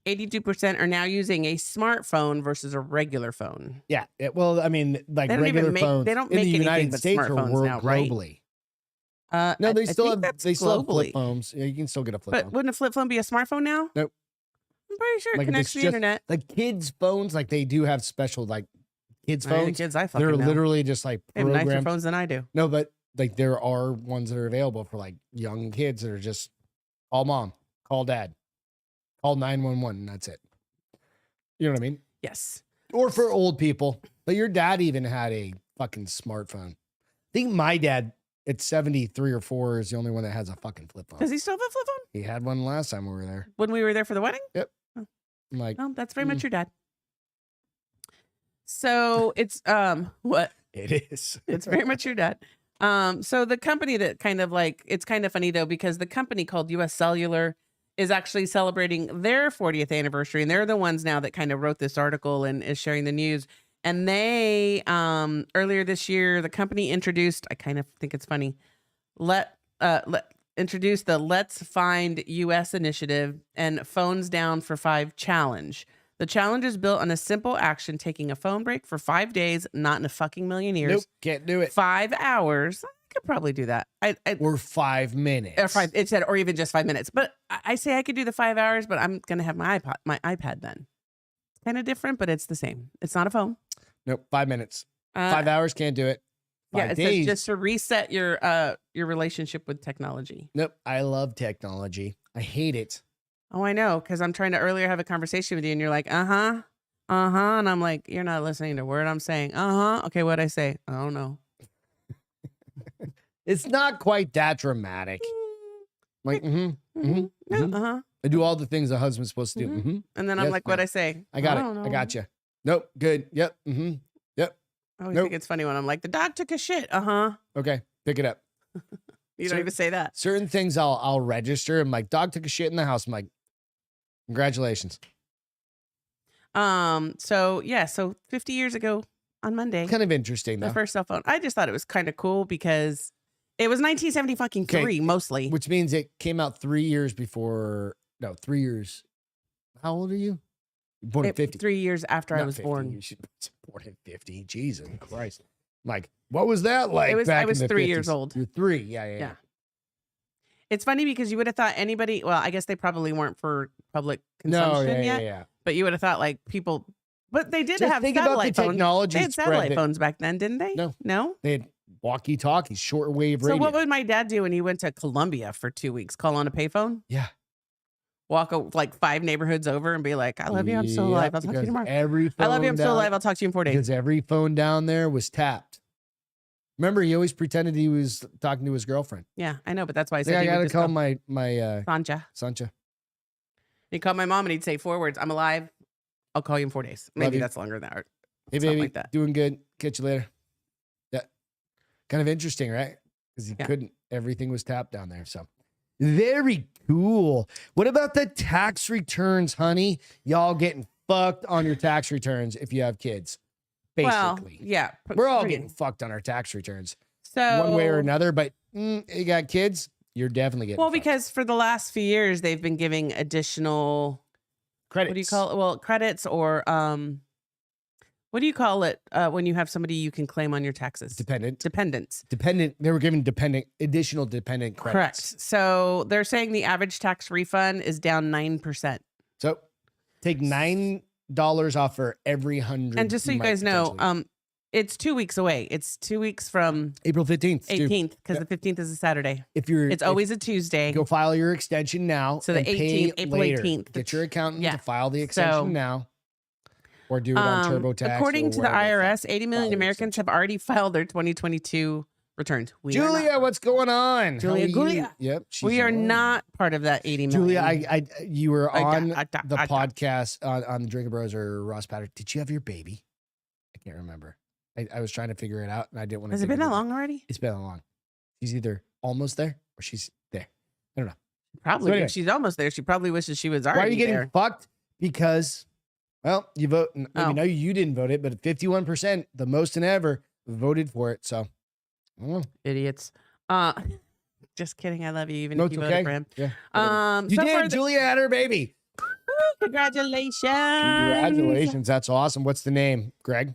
82% are now using a smartphone versus a regular phone. Yeah. Well, I mean, like They don't regular even make- phones they don't in make the anything United but States or smartphones world now, right? globally. I No, they still think have that's flip globally. phones. Yeah, you can still get a flip But phone. wouldn't a flip phone be a smartphone now? Nope. I'm pretty sure it Like, if connects it's to the just- internet. Like kids' phones, like they do have special like kids' I mean, the phones. kids I fucking They're know. literally just like They have nicer programmed. phones than I do. No, but like there are ones that are available for like young kids that are just call mom, call dad, call 911, and that's it. You know what I mean? Yes. Or for old people. But your dad even had a fucking smartphone. I think my dad at 73 or 4 is the only one that has a fucking flip phone. Does he still have a flip phone? He had one last time we were there. When we were there for the wedding? I'm like, Oh, that's very much your dad. So it's what? it is. It's very much your dad. So the company that kind of like, it's kind of funny though, because the company called US Cellular is actually celebrating their 40th anniversary. And they're the ones now that kind of wrote this article and is sharing the news. And they, earlier this year, the company introduced, I kind of think it's funny, introduced the Let's Find US initiative and Phones Down for 5 challenge. The challenge is built on a simple action, taking a phone break for 5 days, not in a fucking million years. Nope, can't do it. 5 hours. I could probably do that. Or 5 minutes. Or 5, it said, or even just 5 minutes. But I say I could do the 5 hours, but I'm going to have my iPad then. It's kind of different, but it's the same. It's not a phone. Nope, 5 minutes. 5 hours, can't do it. 5 Yeah, it days. says just to reset your relationship with technology. Nope, I love technology. I hate it. Oh, I know, because I'm trying to earlier have a conversation with you, and you're like, and I'm like, you're not listening to a word I'm saying. Okay, what'd I say? I don't know. It's not quite that dramatic. Like, No, I do all the things a husband's supposed to do. And then I'm Yes, like, what'd ma'am. I say? I got don't it. I know. got you. Nope, good. Yep. Yep. I always Nope. think it's funny when I'm like, the dog took a shit. Okay, pick it up. You Sure. don't even say that. Certain things I'll register. I'm like, dog took a shit in the house. I'm like, congratulations. So 50 years ago on Monday, Kind of interesting the though. first cell phone. I just thought it was kind of cool because it was 1970 fucking Okay. 3 mostly. Which means it came out 3 years before. No, 3 years. How old are you? You're born in 50. 3 years after I Not was 50. born. You should be born in 50. Jesus Christ. Like, what was that like? I was in the 3 years 50s? old. You're 3. Yeah. Yeah. It's funny because you would have thought anybody, well, I guess they probably weren't for public No, consumption yeah, yet, yeah. but you would have thought like people, but they did Just have think about the satellite phones. technology They had spread satellite that- phones back then, didn't they? No. No? They had walkie-talkies, shortwave So radio. what would my dad do when he went to Colombia for 2 weeks? Call on a payphone? Yeah. Walk like 5 neighborhoods over and be like, I love you. I'm still Yep, alive. I'll talk to you because tomorrow. Every I love you. I'm phone still down- alive. I'll talk to you in 4 days. Because every phone down there was tapped. Remember, he always pretended he was talking to his girlfriend. Yeah, I know, but that's why I I said think I he would gotta just call go, my Sancha. Sancha. He'd call my mom and he'd say 4 words. I'm alive. I'll call you in 4 days. Love Maybe you. that's longer than that. Hey, Something baby, like that. doing good. Catch you later. Yeah. Kind of interesting, right? Because he Yeah. couldn't. Everything was tapped down there. So very cool. What about the tax returns, honey? Y'all getting fucked on your tax returns if you have kids. Basically. Well, yeah. We're all pretty- getting fucked on our tax returns. So one way or another. But you got kids, you're definitely getting well, fucked. because for the last few years they've been giving additional Credits. what do you call it? Well, credits or what do you call it when you have somebody you can claim on your taxes? Dependents. Dependent. They were given additional dependent credits. Correct. So they're saying the average tax refund is down 9%. So take $9 off for every 100. And just so you guys know, it's 2 weeks away. It's 2 weeks from April 15th. 18th because the 15th is a Saturday. It's always a Tuesday. Go file your extension now. So the and pay 18th, April later. 18th. Get your accountant Yeah. to file the extension So, now. Or do it on TurboTax. According to the IRS, 80 million File Americans have already filed their 2022 returns. We are not. Julia, what's going on? Julia, How are you? Julia. Yep. We are not part of that 80 million. Julia, you were on the I- podcast on the Drinker Bros or Ross Patter. Did you have your baby? I can't remember. I was trying to figure it out and I didn't want to. Has it been that long already? It's been that long. She's either almost there or she's there. I don't know. Probably. So anyway. If she's almost there, she probably wishes she was already Why are you getting there. fucked? Because, well, you vote. Maybe no, you didn't vote it, but 51%, the most than ever, voted for it. So, I don't know. Idiots. Just kidding. I love you, even No, if you it's voted okay. for him. Yeah. You so far did. Julia had her baby. Congratulations. Congratulations. That's awesome. What's the name, Greg?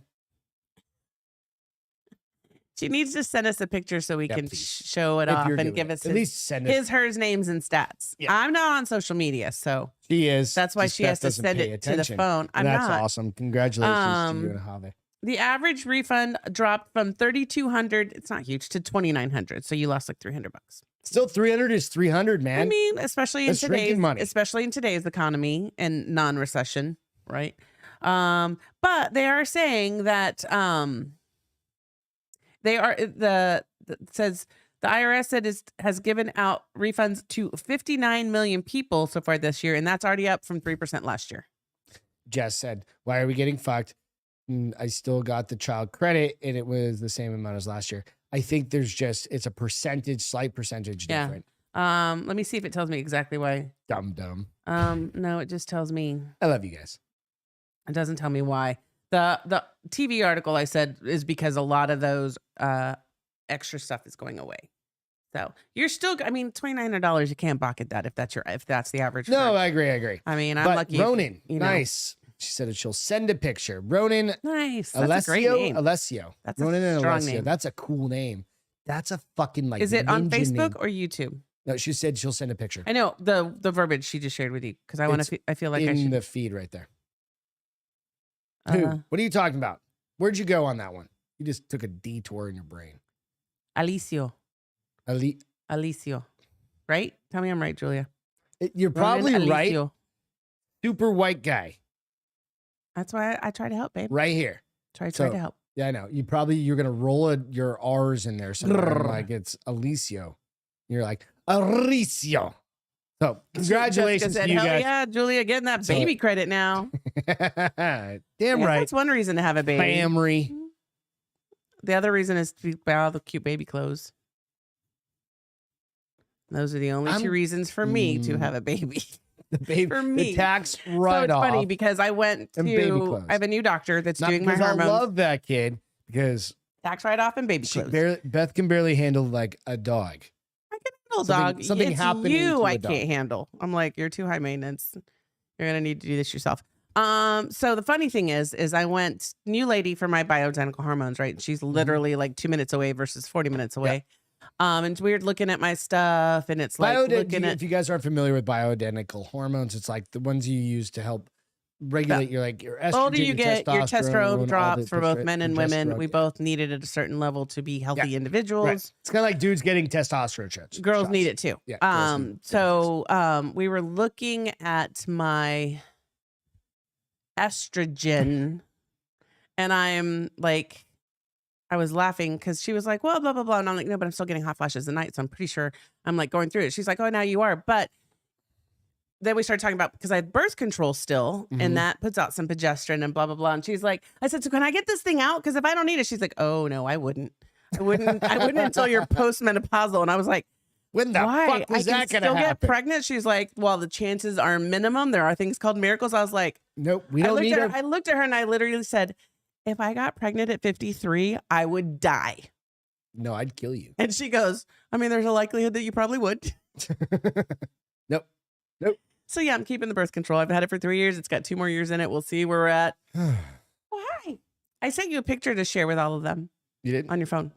She needs to send us a picture so we can please. show it If off you're and doing give it. us At least send us. hers, names, and stats. Yeah. I'm not on social media, so She is. that's why Just she Beth has to doesn't send pay it to the attention. phone. I'm That's not. awesome. Congratulations to you and Have. The average refund dropped from $3,200. It's not huge to $2,900. So you lost like $300. Still 300 is 300, man. I mean, especially in That's shrinking money. today's economy and non-recession, right? But they are saying that it says the IRS has given out refunds to 59 million people so far this year, and that's already up from 3% last year. Jess said, "Why are we getting fucked? I still got the child credit, and it was the same amount as last year." I think it's a slight percentage Yeah. different. Let me see if it tells me exactly why. Dumb. No, it just tells me. I love you guys. It doesn't tell me why. The TV article I said is because a lot of those extra stuff is going away. So you're still, I mean, $2,900, you can't balk at that if that's the average. No, I agree. I mean, I'm But lucky. Ronan, you know. nice. She said that she'll send a picture. Ronan, Nice. That's a great name. Alessio. That's a Ronan and strong Alessio. name. That's a cool name. That's a fucking like. Is it on ninja Facebook name. or YouTube? No, she said she'll send a picture I know the verbiage she just shared with you because I want to. I feel like I in should. the feed right there. Who? What are you talking about? Where'd you go on that one? You just took a detour in your brain. Alicio. Alicio. Right? Tell me I'm right, Julia. You're probably Ronan right. Alicio. Super white guy That's why I try to help, babe. right here. Try So- to help. Yeah, I know. You're gonna roll your R's in there somewhere. Like it's Alicio. You're like Alicio. So congratulations Jessica said, to you hell guys. yeah, Julia, getting that So- baby credit now. Damn Yeah, right. That's one reason to have a baby. Family. The other reason is to buy all the cute baby clothes. Those are the only two reasons for me to have a baby. The baby. For me. The tax So write it's off. funny because I went and baby to, clothes. I have a new doctor that's Not doing my because I hormones. love that kid because Tax write off and baby clothes. Beth can barely handle like a dog. I can handle something- dog. something It's happening you to a I dog. can't handle. I'm like, you're too high maintenance. You're gonna need to do this yourself. So the funny thing is I went new lady for my bioidentical hormones, right? She's literally like 2 minutes away versus 40 minutes away. And it's weird looking at my stuff, and it's like looking at. If you guys aren't familiar with bioidentical hormones, it's like the ones you use to help regulate your estrogen, The older you get, your testosterone all drops the for both men and women. progesterone. We both need it at a certain level to be healthy Yeah. individuals. Right. It's kind of like dudes getting testosterone shots. Girls need it too. Yeah, girls need it. So we were looking at my estrogen, and I'm like, I was laughing because she was like, well, blah, blah, blah. And I'm like, no, but I'm still getting hot flashes at night. So I'm pretty sure I'm like going through it. She's like, oh, now you are. But then we started talking about, because I have birth control still, Mhm. and that puts out some progesterone and blah, blah, blah. And she's like, I said, so can I get this thing out? Because if I don't need it, she's like, oh, no, I wouldn't. I wouldn't until you're postmenopausal. And I was like, When the why? fuck was I can that going still to get happen? pregnant. She's like, well, the chances are minimum. There are things called miracles. I was like, Nope, we don't need I looked at her and I literally said, if I got pregnant at 53, I would die. No, I'd kill you. And she goes, I mean, there's a likelihood that you probably would. Nope. So yeah, I'm keeping the birth control. I've had it for 3 years. It's got 2 more years in it. We'll see where we're at. Why? I sent you a picture to share with all of them You didn't on your phone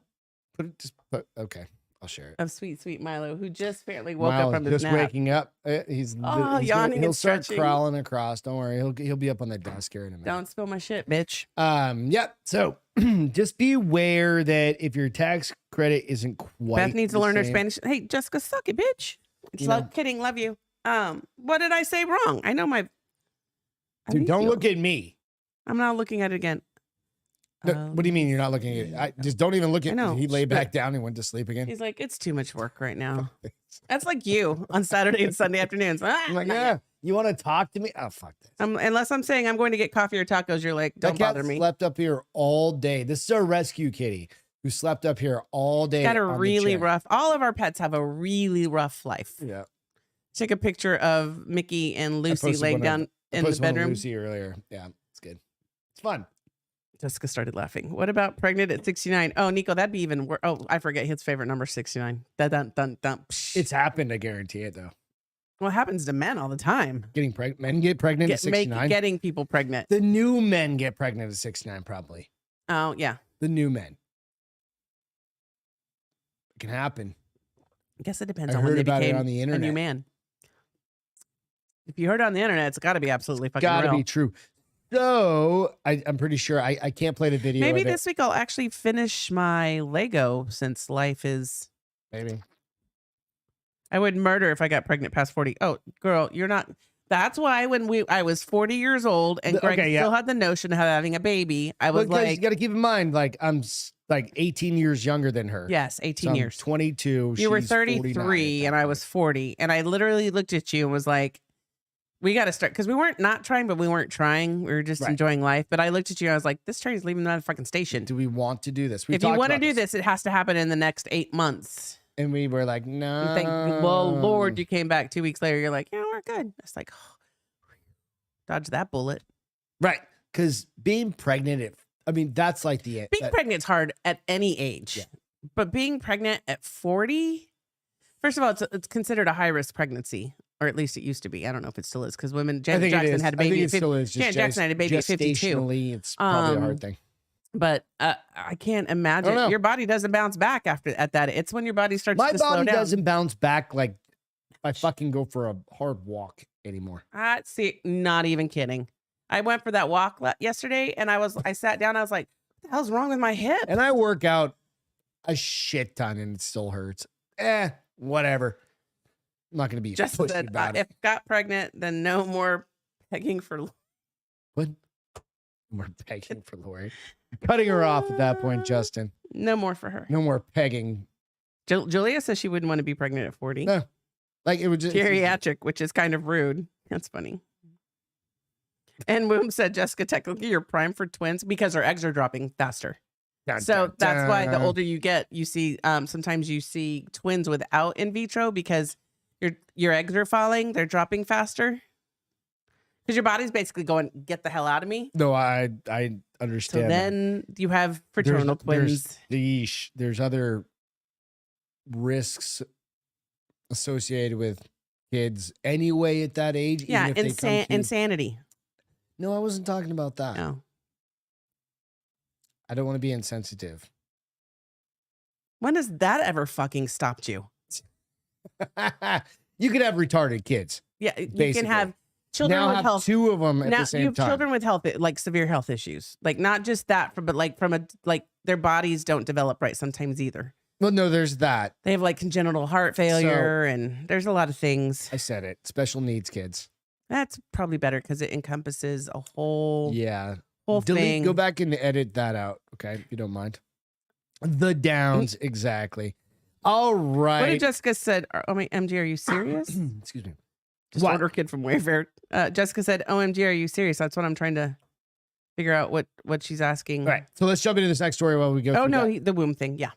okay. I'll share it. of sweet Milo, who just apparently woke Miles up from his just nap. waking up. He's yawning he'll and start stretching. crawling across. Don't worry. He'll be up on the desk here in a minute. Don't spill my shit, bitch. Yep. So just be aware that if your tax credit isn't quite Beth needs to the learn her same- Spanish. Hey, Jessica, suck it, bitch. You know. Kidding. Love you. What did I say wrong? I know my. Dude, don't look at me. I'm not looking at it again. What do you mean you're not looking at it? I just don't even look I at know. it. He lay back down and went to sleep again. He's like, it's too much work right now. That's like you on Saturday and Sunday afternoons. I'm like, yeah, you want to talk to me? Oh, fuck this. Unless I'm saying I'm going to get coffee or tacos, you're like, don't That cat bother me. slept up here all day. This is our rescue kitty who slept up here all day. Got a on the really chair. rough. All of our pets have a really rough life. Yeah. Take a picture of Mickey and Lucy posted laying one of- down in the Posted one of bedroom. Lucy earlier. Yeah, it's good. It's fun. Jessica started laughing. What about pregnant at 69? Oh, Nico, that'd be even worse. Oh, I forget his favorite number, 69. Dun, dun, dun, dun. Psh. It's happened. I guarantee it, though. What happens to men all the time? Getting pregnant. Men get pregnant at 69. Getting people pregnant. The new men get pregnant at 69, probably. Oh, yeah. The new men. It can happen. I guess it depends I on when heard they about it became on the a new internet. man. If you heard it on the internet, it's got to be absolutely fucking Gotta real. be true. So I'm pretty sure I can't play the video. Maybe of it. this week I'll actually finish my Lego since life is. Maybe. I would murder if I got pregnant past 40. Oh, girl, you're not. That's why when I was 40 years old and Greg Okay, yeah. still had the notion of having a baby, I was Because you like, got to keep in mind, like I'm like 18 years younger than her. yes, So 18 I'm years. 22. You were she's 33 49 and I was 40. And I literally looked at you and was like, we got to start. Because we weren't not trying, but we weren't trying. We were just Right. enjoying life. But I looked at you and I was like, this train's leaving the fucking station. Do we want to do this? If you want to do this, it has to happen in the next 8 months. And we were like, no. Thank well, Lord, you came back 2 weeks later. You're like, yeah, we're good. It's like, dodge that bullet. Right. Because being pregnant, that's like the Being pregnant's hard at any age. Yeah. But being pregnant at 40, first of all, it's considered a high risk pregnancy, or at least it used to be. I don't know if it still is because women. Janet Jackson had a baby. I think at it 50, still is. Janet Jackson had a baby at 52. Gestationally, it's probably a hard thing. But I can't imagine know. your body doesn't bounce back at that. It's when your body starts My to slow body down. doesn't bounce back like if I fucking go for a hard walk anymore. See, not even kidding. I went for that walk yesterday, and I sat down. I was like, "What the hell's wrong with my hip?" And I work out a shit ton, and it still hurts. Whatever. I'm not gonna be Just pushy said, about if it. got pregnant, then no more begging for. What? We're pegging for Lori. Cutting her off at that point, Justin. No more for her. No more pegging. Julia says she wouldn't want to be pregnant at 40. No. Like it would just Geriatric, which is kind of rude. That's funny. And Woom said, Jessica, technically you're primed for twins because her eggs are dropping faster. Dun, So dun, that's why the dun. older you get, you see, sometimes you see twins without in vitro because your eggs are falling. They're dropping faster. Because your body's basically going, get the hell out of me. No, I So understand. that. then you have fraternal twins. There's other risks associated with kids anyway at that age. Yeah, even if they come to- insanity. No, I wasn't talking about that. No. I don't want to be insensitive. When has that ever fucking stopped you? You could have retarded kids. Yeah, you Basically. can have children Now with have health. two of them at Now the you same have time. children with health, like severe health issues, like not just that, but like their bodies don't develop right sometimes either. Well, no, there's that. They have like congenital heart failure, and there's a lot of things. I said it. Special needs kids. That's probably better because it encompasses a whole Yeah. thing. Go back and edit that out, okay? If you don't mind. The downs, exactly. All right. What did Jessica said? Oh my MG, are you serious? Excuse me. Just What? order kid from Wayfair. Jessica said, "OMG, are you serious?" That's what I'm trying to figure out what she's asking. All right. So let's jump into this next story while we go. Oh through no, that. the womb thing. Yeah.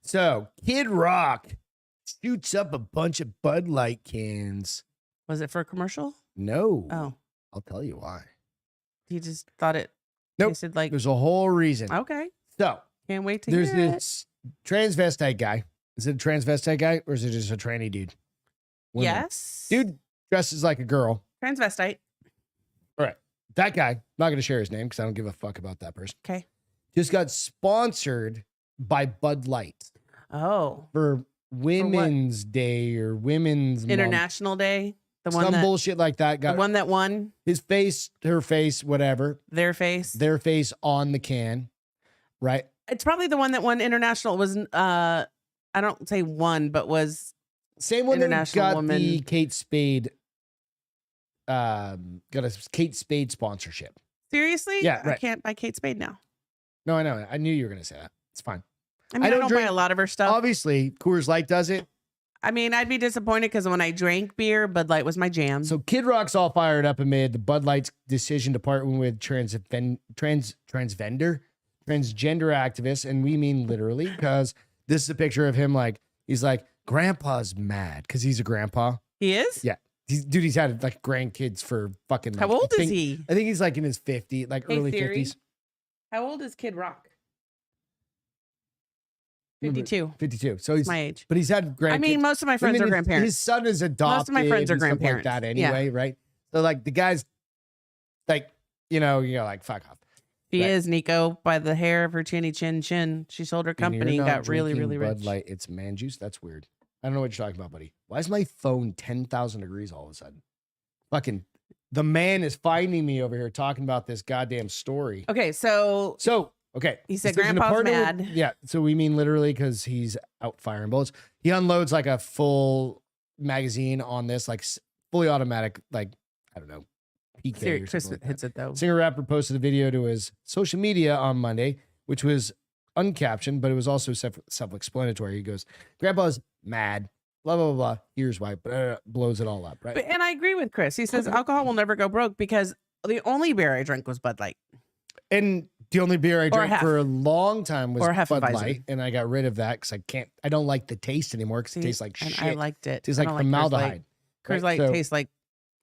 So Kid Rock shoots up a bunch of Bud Light cans. Was it for a commercial? No. Oh, I'll tell you why. he just thought it Nope. tasted like. There's a whole reason. Okay, So can't wait to there's hear it. this transvestite guy. Is it a transvestite guy or is it just a tranny dude? Women. Yes. Dude dresses like a girl. Transvestite. All right. That guy, not going to share his name because I don't give a fuck about that person. Okay. Just got sponsored by Bud Light Oh. for Women's Day or Women's International Day. The one Some that bullshit like that. Got the one that won his face, her face, whatever. their face. Their face on the can. Right? It's probably the one that won international. It was I don't say won, but was Same one that International got Woman. the Kate Spade. Got a Kate Spade sponsorship. seriously? Yeah, I right. can't buy Kate Spade now. No, I know. I knew you were going to say that. It's fine. I mean, I don't don't buy drink- a lot of her stuff. Obviously, Coors Light does it. I mean, I'd be disappointed because when I drank beer, Bud Light was my jam. So Kid Rock's all fired up amid the Bud Light's decision to partner with transgender activists, and we mean literally because this is a picture of him like he's like grandpa's mad because he's a grandpa. He is? Yeah, he's had like grandkids for fucking. How like, old I is think- he? I think he's like in his 50s, like Hey, early Siri. 50s. How old is Kid Rock? Remember, 52. 52. So he's My age. but he's had grandkids. I mean, most of my friends are his- grandparents. His son is adopted. Most of my friends are and stuff grandparents. like that Yeah. anyway, right? So like the guy's like, you're like fuck off. She Right. is, Nico, by the hair of her chinny chin. She sold her company and You're not got really, drinking really Bud rich. Light, it's man juice. That's weird. I don't know what you're talking about, buddy. Why is my phone 10,000 degrees all of a sudden? Fucking the man is finding me over here talking about this goddamn story. Okay, so So, okay. He said decision to Grandpa's partner with- mad. yeah. So we mean literally because he's out firing bullets. He unloads like a full magazine on this, like fully automatic, like, I don't know, PK Siri, or Chris something like that. hits it though. Singer rapper posted a video to his social media on Monday, which was uncaptioned, but it was also self-explanatory. He goes, "Grandpa's mad, blah blah blah. Here's why," blows it all up, right? And I agree with Chris. He says alcohol will never go broke because the only beer I drank was Bud Light. And the only beer I drank half. for a long time was Or half of Bud Weizen. Light, and I got rid of that because I don't like the taste anymore because it See, tastes like and shit. I liked it. tastes I like don't Coors Light. formaldehyde. Coors right? Light So- tastes like,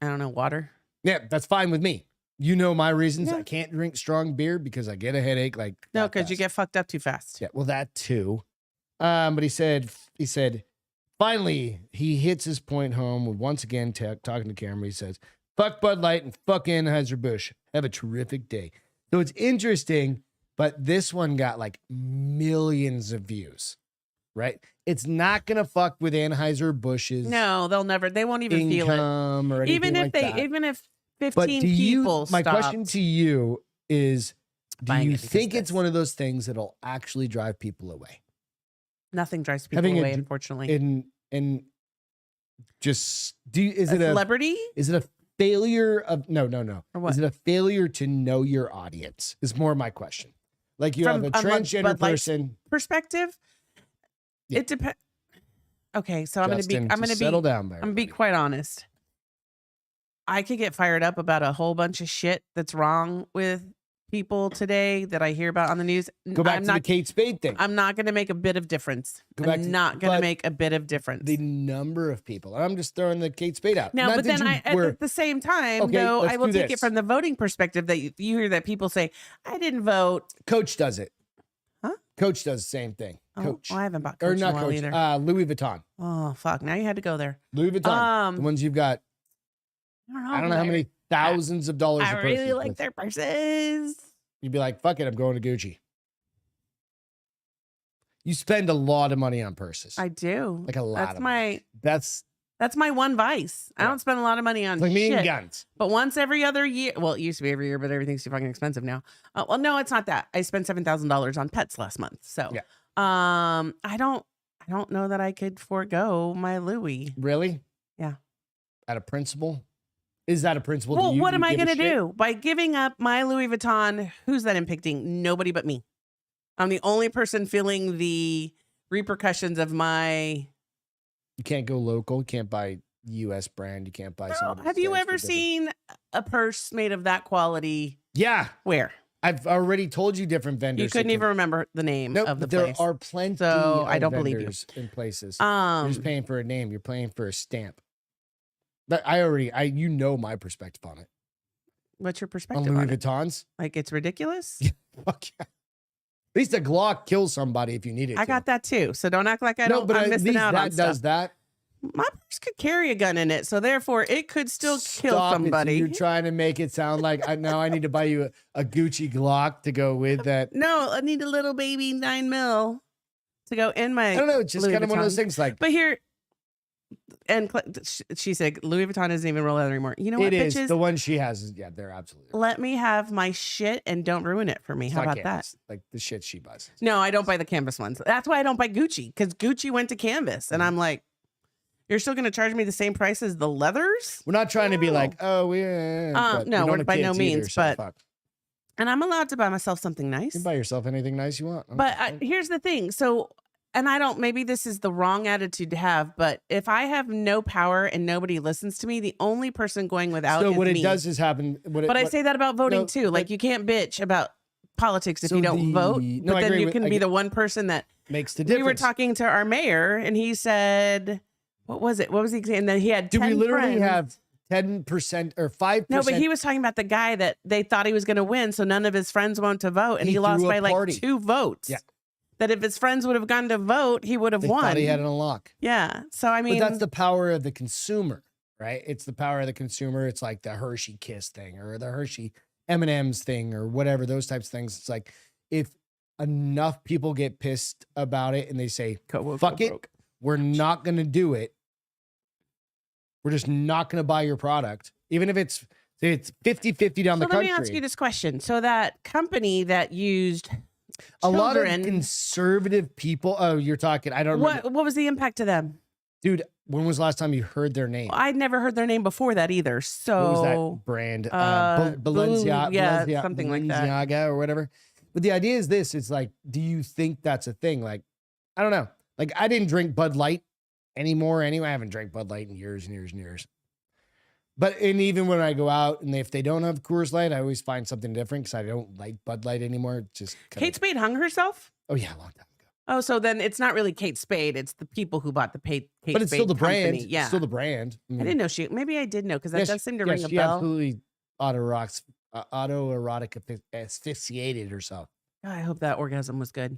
I don't know, water. Yeah, that's fine with me. You know my reasons. Yeah. I can't drink strong beer because I get a headache. Like No, that because you fast. get fucked up too fast. Yeah, well, that too. But he said, finally, he hits his point home with once again talking to camera. He says, "Fuck Bud Light and fuck Anheuser-Busch. Have a terrific day." So it's interesting, but this one got like millions of views, right? It's not gonna fuck with Anheuser-Busch's No, they won't even feel it. income or anything Even if like that. even if But 15 do you? people My question stopped to you is: do buying you it because think of it's this. one of those things that'll actually drive people away? Nothing drives people Having a away, dr- unfortunately. And just is A it a celebrity? is it a failure of no Or what? is it a failure to know your audience is more my question. Like you From have a a Bud transgender Light person. Perspective? Yeah. It depends. Okay, so I'm gonna Justin, be just settle down there. I'm gonna be buddy. quite honest. I could get fired up about a whole bunch of shit that's wrong with people today that I hear about on the news. Go back I'm to not the Kate Spade thing. I'm not gonna make a bit of difference. Go back I'm to- not gonna but make a bit of difference. The number of people. I'm just throwing the Kate Spade out. No, Not but that then you were- at the same time, Okay, though, let's I will do take this. it from the voting perspective that you hear that people say, I didn't vote. Coach does it. Huh? Coach does the same thing. Oh, Coach. well, I haven't bought Or Coach in a not while Coach. either. Louis Vuitton. Oh, fuck. Now you had to go there. Louis Vuitton. The ones you've got. I don't know how many thousands of dollars. I of really purses like with. their purses. You'd be like, fuck it, I'm going to Gucci. You spend a lot of money on purses. I do. Like a lot That's of my That's that's my one vice. I Yeah. don't spend a lot of money on like me and shit. guns. But once every other year, well, it used to be every year, but everything's too fucking expensive now. Well, no, it's not that. I spent $7,000 on pets last month. So, Yeah. I don't know that I could forego my Louis. Really? Yeah. At a principle? Is that a principle? Well, that you, what am you I give a going to shit? do by giving up my Louis Vuitton? Who's that impacting? Nobody but me. I'm the only person feeling the repercussions of my. You can't go local. You can't buy U.S. brand. You can't buy No, something. have you ever seen a purse made of that quality? Yeah. Where? I've already told you different vendors. You couldn't that even remember the name Nope, of the but there place. are plenty So, of I don't believe you. vendors in places. You're just paying for a name. You're paying for a stamp. But you know my perspective on it. What's your On perspective Louis on it? Vuittons. Like it's ridiculous? Fuck yeah. At least a Glock kills somebody if you need it. I got that too. So don't act like I'm at missing least out on that does stuff. that. My purse could carry a gun in it, so therefore it could still kill Stop it. somebody. You're trying to make it sound like now I need to buy you a Gucci Glock to go with that. No, I need a little baby 9mm to go in my. I don't know. It's just Louis kind of one of those Vuitton. things. Like, But here, and she said Louis Vuitton doesn't even roll out anymore. You know what, it is bitches? the one she has. Yeah, they're absolutely. Let me have my shit and don't ruin it for me. It's How not about Canvas, like the shit she buys. No, I don't buy the canvas ones. That's why I don't buy Gucci, because Gucci went to canvas. And I'm like, you're still going to charge me the same price as the leathers? We're not trying to be like, oh, no, we're by no means. But fuck. and I'm allowed to buy myself something nice. You can buy yourself anything nice you want. But here's the thing. So, and I don't, maybe this is the wrong attitude to have, but if I have no power and nobody listens to me, the only person going without so is what it me. does is happen. I say that about voting No, too. Like, you can't bitch about politics if So you don't vote. no, I But then agree you with- can I be get- the one person that makes the difference. we were talking to our mayor, and he said, "What was it? What was he saying?" That he had 10 Do we literally friends. have 10% or 5%? No, but he was talking about the guy that they thought he was going to win, so none of his friends went to vote, and He he lost threw a by like party. 2 votes. Yeah. That if his friends would have gone to vote, he would have They won. thought he had an unlock. Yeah. So I mean, But that's the power of the consumer, right? It's the power of the consumer. It's like the Hershey Kiss thing or the Hershey M&M's thing or whatever, those types of things. It's like if enough people get pissed about it and they say, fuck it, we're not going to do it. We're just not going to buy your product. Even if it's 50-50 down the So let country. me ask you this question. So that company that used A lot of children, conservative people. Oh, you're talking. I don't remember. what was the impact to them? Dude, when was the last time you heard their name? I'd never heard their name before that either. So What was that brand? yeah, something like that. Balenciaga or whatever. But the idea is this: it's like, do you think that's a thing? Like, I don't know. Like, I didn't drink Bud Light anymore. Anyway, I haven't drank Bud Light in years and years and years. But and even when I go out and if they don't have Coors Light, I always find something different because I don't like Bud Light anymore. It's just Kate Spade hung herself? Oh yeah, a long time ago. Oh, so then it's not really Kate Spade. It's the people who bought the Kate But it's Spade still the company. brand. Yeah. It's still the brand. I didn't know maybe I did know because that Yes, does seem to yes, ring a she bell. absolutely autoerotic asphyxiated herself. God, I hope that orgasm was good.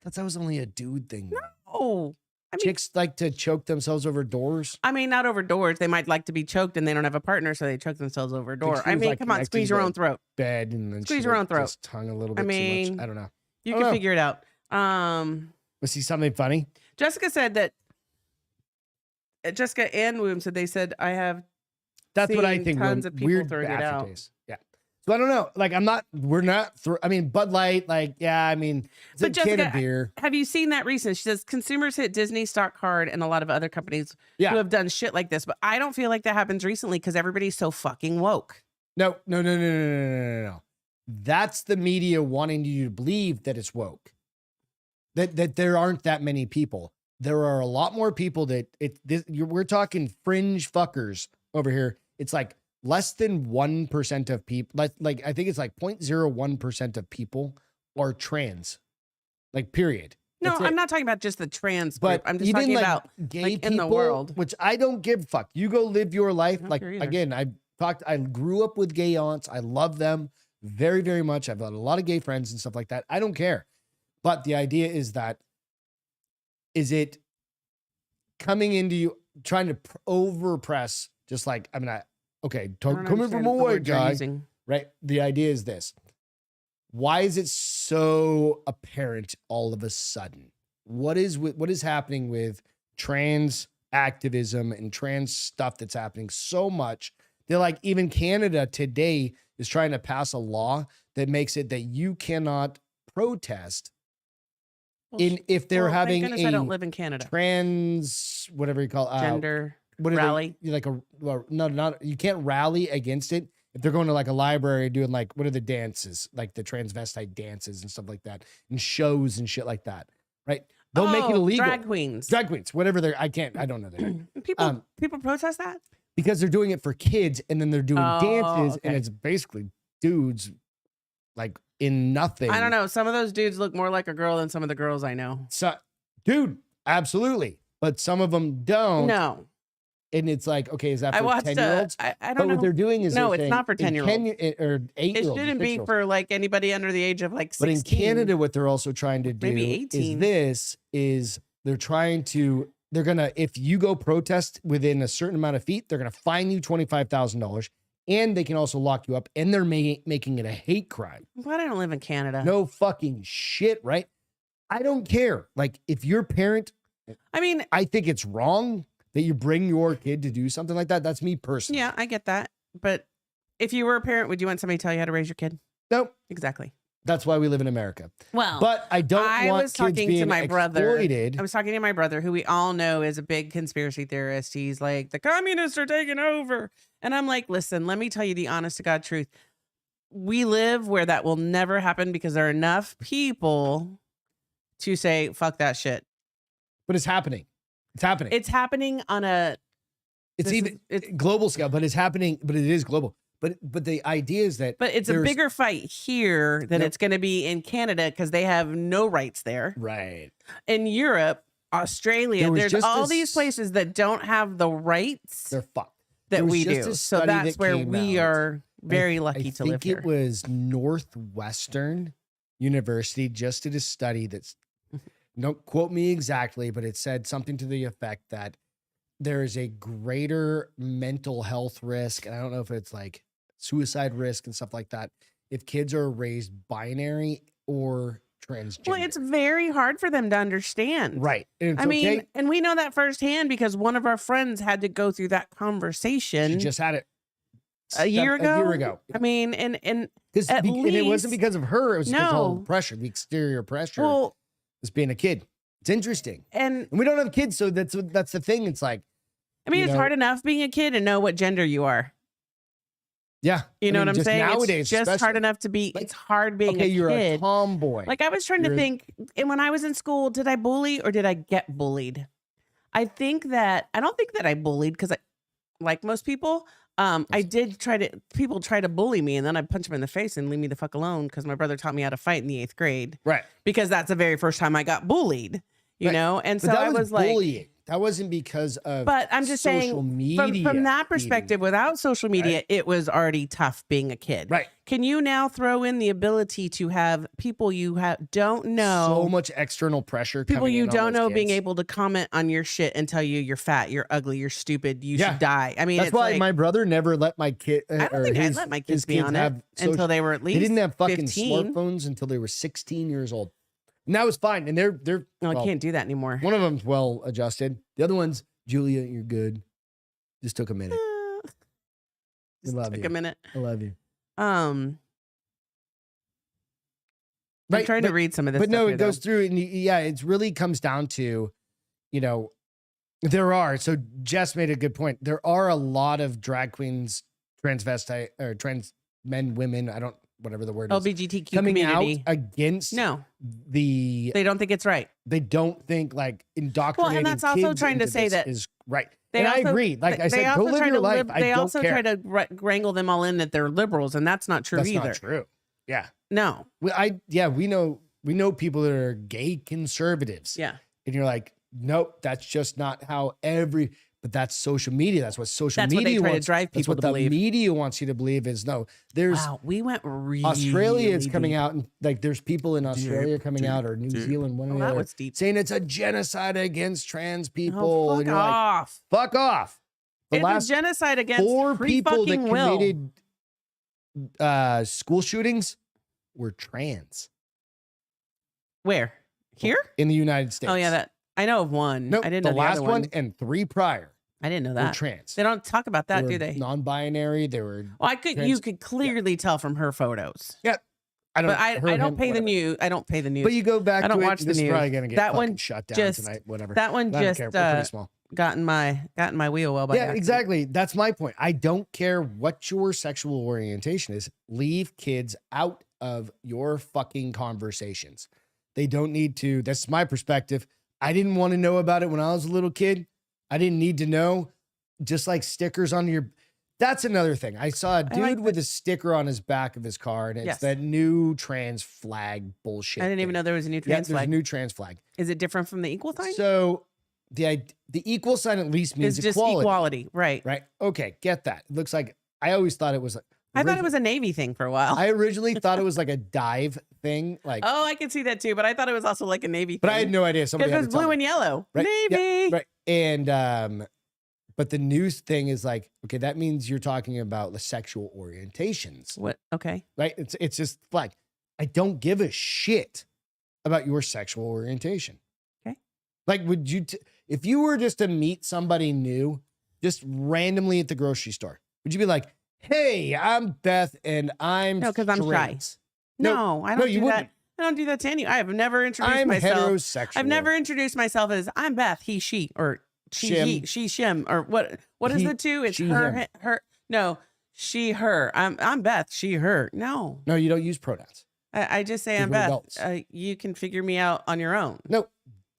That was only a dude thing. though. Oh, I mean, Chicks like to choke themselves over doors. not over doors. They might like to be choked and they don't have a partner, so they choke themselves over a door. she I was, mean, like, come on, connected squeeze to your the own throat. Bed and then Squeeze she, your like, own throat. just hung a little I bit too mean, much. I don't know. You I can don't know. figure it out. Was he something funny? Jessica said that. Jessica and Woom said they said I have. That's what I seen think. tons when of people weird throwing it out. aftertaste. Yeah. So I don't know. Like we're not. I mean, Bud Light. Like, yeah. I mean, it's But a can of Jessica, beer. Have you seen that recent? She says consumers hit Disney stock hard and a lot of other companies Yeah. who have done shit like this. But I don't feel like that happens recently because everybody's so fucking woke. No. That's the media wanting you to believe that it's woke. That there aren't that many people. There are a lot more people that we're talking fringe fuckers over here. It's like less than 1% of people. Like I think it's like 0.01% of people are trans. Like period. No, That's I'm it. not talking about just the trans group. But I'm just even talking like about gay like, people in the world. which I don't give a fuck. You go live your life. I don't Like care either. again, I grew up with gay aunts. I love them very, very much. I've got a lot of gay friends and stuff like that. I don't care. But the idea is that is it coming into you trying to overpress just like I mean I don't coming from understand a the white word you're guy, using. right? The idea is this. Why is it so apparent all of a sudden? What is happening with trans activism and trans stuff that's happening so much? They're like, even Canada today is trying to pass a law that makes it that you cannot protest Well, if they're well, thank having goodness I don't live in Canada. trans, whatever you call Gender what are rally. they, like you can't rally against it if they're going to like a library doing like what are the dances, like the transvestite dances and stuff like that, and shows and shit like that, right? They'll make it illegal. Drag queens. Drag queens, whatever they're. I don't know their name. People protest that. Because they're doing it for kids and then they're doing dances and okay. it's basically dudes like in nothing. I don't know. Some of those dudes look more like a girl than some of the girls I know. So, dude, absolutely. But some of them don't. No. And it's like, okay, is that I for watched 10-year-olds? I But don't what know. they're doing is No, they're it's saying not for in 8-year-olds. or It 8-year-olds. shouldn't be for like anybody under the age of like 16. But in Canada, what they're also trying to do Maybe 18. they're trying to, they're going to, if you go protest within a certain amount of feet, they're going to fine you $25,000 and they can also lock you up, and they're making it a hate crime. But I don't live in Canada. No fucking shit, right? I don't care. Like, if your parent, I mean, I think it's wrong that you bring your kid to do something like that. That's me personally. yeah, I get that. But if you were a parent, would you want somebody to tell you how to raise your kid? Nope. Exactly. That's why we live in America. Well, But I don't I want was kids talking being to my brother. exploited. I was talking to my brother, who we all know is a big conspiracy theorist. He's like, the communists are taking over. And I'm like, listen, let me tell you the honest to God truth. We live where that will never happen because there are enough people to say, fuck that shit. But it's happening. It's happening. It's happening on a It's this even is- it's global scale, but it's happening. But it is global. But the idea is that but it's a there's- bigger fight here than Yep. it's going to be in Canada because they have no rights there. right. In Europe, Australia, There was there's just all this- these places that don't have the rights They're fucked. There that was we just do. a So study that's that where came we out. are very lucky to live I think here. it was Northwestern University just did a study that's, don't quote me exactly, but it said something to the effect that there is a greater mental health risk. And I don't know if it's like suicide risk and stuff like that, if kids are raised binary or transgender. Well, it's very hard for them to understand. right. And it's I mean, okay. and we know that firsthand because one of our friends had to go through that conversation She just had it a year ago. A year ago. I mean, and And at it wasn't least- because of her. It was because of all No. the pressure, the exterior pressure. well, As being a kid. It's interesting. and And we don't have kids, so that's the thing. It's like, I mean, you it's know- hard enough being a kid and know what gender you are. yeah. You know what I'm just saying? Nowadays, It's just hard especially. enough to be. Like, It's hard being Okay, a you're kid. a tomboy. Like I was trying to You're- think, and when I was in school, did I bully or did I get bullied? I think that I don't think that I bullied because I, like most people, I did people try to bully me, and then I punch them in the face and leave me the fuck alone because my brother taught me how to fight in the 8th grade right. because that's the very first time I got bullied, you Right. know? And But so that I was like, bullying. That wasn't because of but I'm just social saying media. from that perspective, without social media, it was already tough being a kid. Right. Can you now throw in the ability to have people you don't know? So much external pressure. People coming you in on don't those know being kids. able to comment on your shit and tell you you're fat, you're ugly, you're stupid, you Yeah. should die. I mean, That's it's why like, my brother never let my kid. I don't think I'd let my kids be on it until they were at least They didn't have fucking 15. smartphones until they were 16 years old. And that was fine. And they're No, well, I can't do that anymore. one of them's well adjusted. The other one's Julia, you're good. Just took a minute. Just love took you. a minute. I love you. I'm Right, trying to read some of this. But no, stuff it here, though. goes through, and yeah, it really comes down to, you know, there are. So Jess made a good point. There are a lot of drag queens, transvestite or trans men, women. I don't, whatever the word is, LGBTQ coming community. out against No, the. they don't think it's right. They don't think like indoctrinating. that's also kids trying to into say this that is right. They And I also- agree. Like I They said, go also live try your to life. I They don't also care. try to wrangle them all in that they're liberals, and that's not true That's either. not true. Yeah. No. We know people that are gay conservatives. Yeah. And you're like, nope, that's just not how but that's social media. That's what social That's what media they try to wants. drive That's people what to the believe. media wants you to believe is no. There's Wow, we went really. Australia is coming deep. out and like there's people in Australia coming out or New Zealand, one or Oh, the that other, was deep. saying it's a genocide against trans people. Oh, and fuck you're like, off. fuck off. The It's last a genocide against 4 free people that fucking will. committed school shootings were trans Where? Here? in the United States. Oh yeah, that I know of one. Nope, I didn't the know the last other one one. and 3 prior I didn't know were that. trans. They don't talk about that, were do they? non-binary. They were. Well, you trans- could clearly tell from her photos. I don't. But I her, don't him, pay the whatever. news. I don't pay the news. But you go back. I don't to watch it, the this is news. probably gonna get That fucking one shut down just- tonight. Whatever. that one I don't just care. We're pretty small. got in my wheel well by Yeah, accident. exactly. That's my point. I don't care what your sexual orientation is. Leave kids out of your fucking conversations. They don't need to. That's my perspective. I didn't want to know about it when I was a little kid. I didn't need to know. Just like stickers on your. That's another thing. I saw a dude like with a sticker on his back of his car, and it's Yes. that new trans flag bullshit. I didn't even thing. know there was a new Yeah, trans there's a flag. new trans flag. Is it different from the equal sign? So the equal sign at least means It's just equality. equality. Right. Right. Okay. Get that. It looks like I always thought it was. I thought it was a Navy thing for a while. I originally thought it was like a dive thing. Like, oh, I can see that too. But I thought it was also like a Navy thing. but I had no idea. Somebody Because it had was to tell blue me. and yellow. Right. Navy. Yep, right. And but the news thing is like, okay, that means you're talking about the sexual orientations. What? Okay. Right. It's just like, I don't give a shit about your sexual orientation. Okay. Like, would you, if you were just to meet somebody new, just randomly at the grocery store, would you be like, hey, I'm Beth and I'm No, because I'm shy. No, I don't do that. I don't do that to any. I have never introduced I'm myself. heterosexual. I've never introduced myself as I'm Beth, he, she, or she, Shim. he, she, shim, or what? What is He- the two? It's she, her, him. her. No, she, her. I'm Beth, she, her. No, No, you don't use pronouns. I just say 'Cause I'm we're Beth. adults. You can figure me out on your own. No,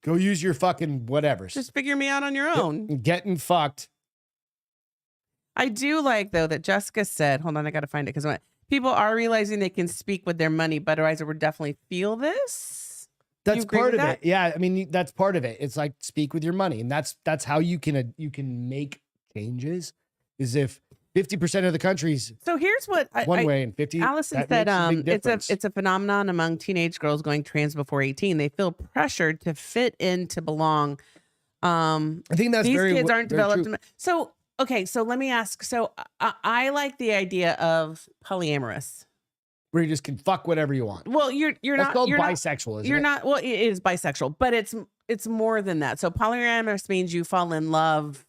go use your fucking whatever. Just figure me out on your own. Getting fucked. I do like though that Jessica said, hold on, I got to find it because people are realizing they can speak with their money. Budweiser would definitely feel this. That's agree part with of that? it. Yeah, I mean that's part of it. It's like speak with your money, and that's how you can make changes. Is if 50% of the country's So here's what one way and 50. Allison that said, makes a big difference. it's a phenomenon among teenage girls going trans before 18. They feel pressured to fit in, to belong. I think that's These very kids aren't very developed. true. So, okay. So let me ask. So I like the idea of polyamorous. Where you just can fuck whatever you want. Well, you're That's not, called you're not, bisexual, isn't you're it? not, well, it is bisexual, but it's more than that. So polyamorous means you fall in love.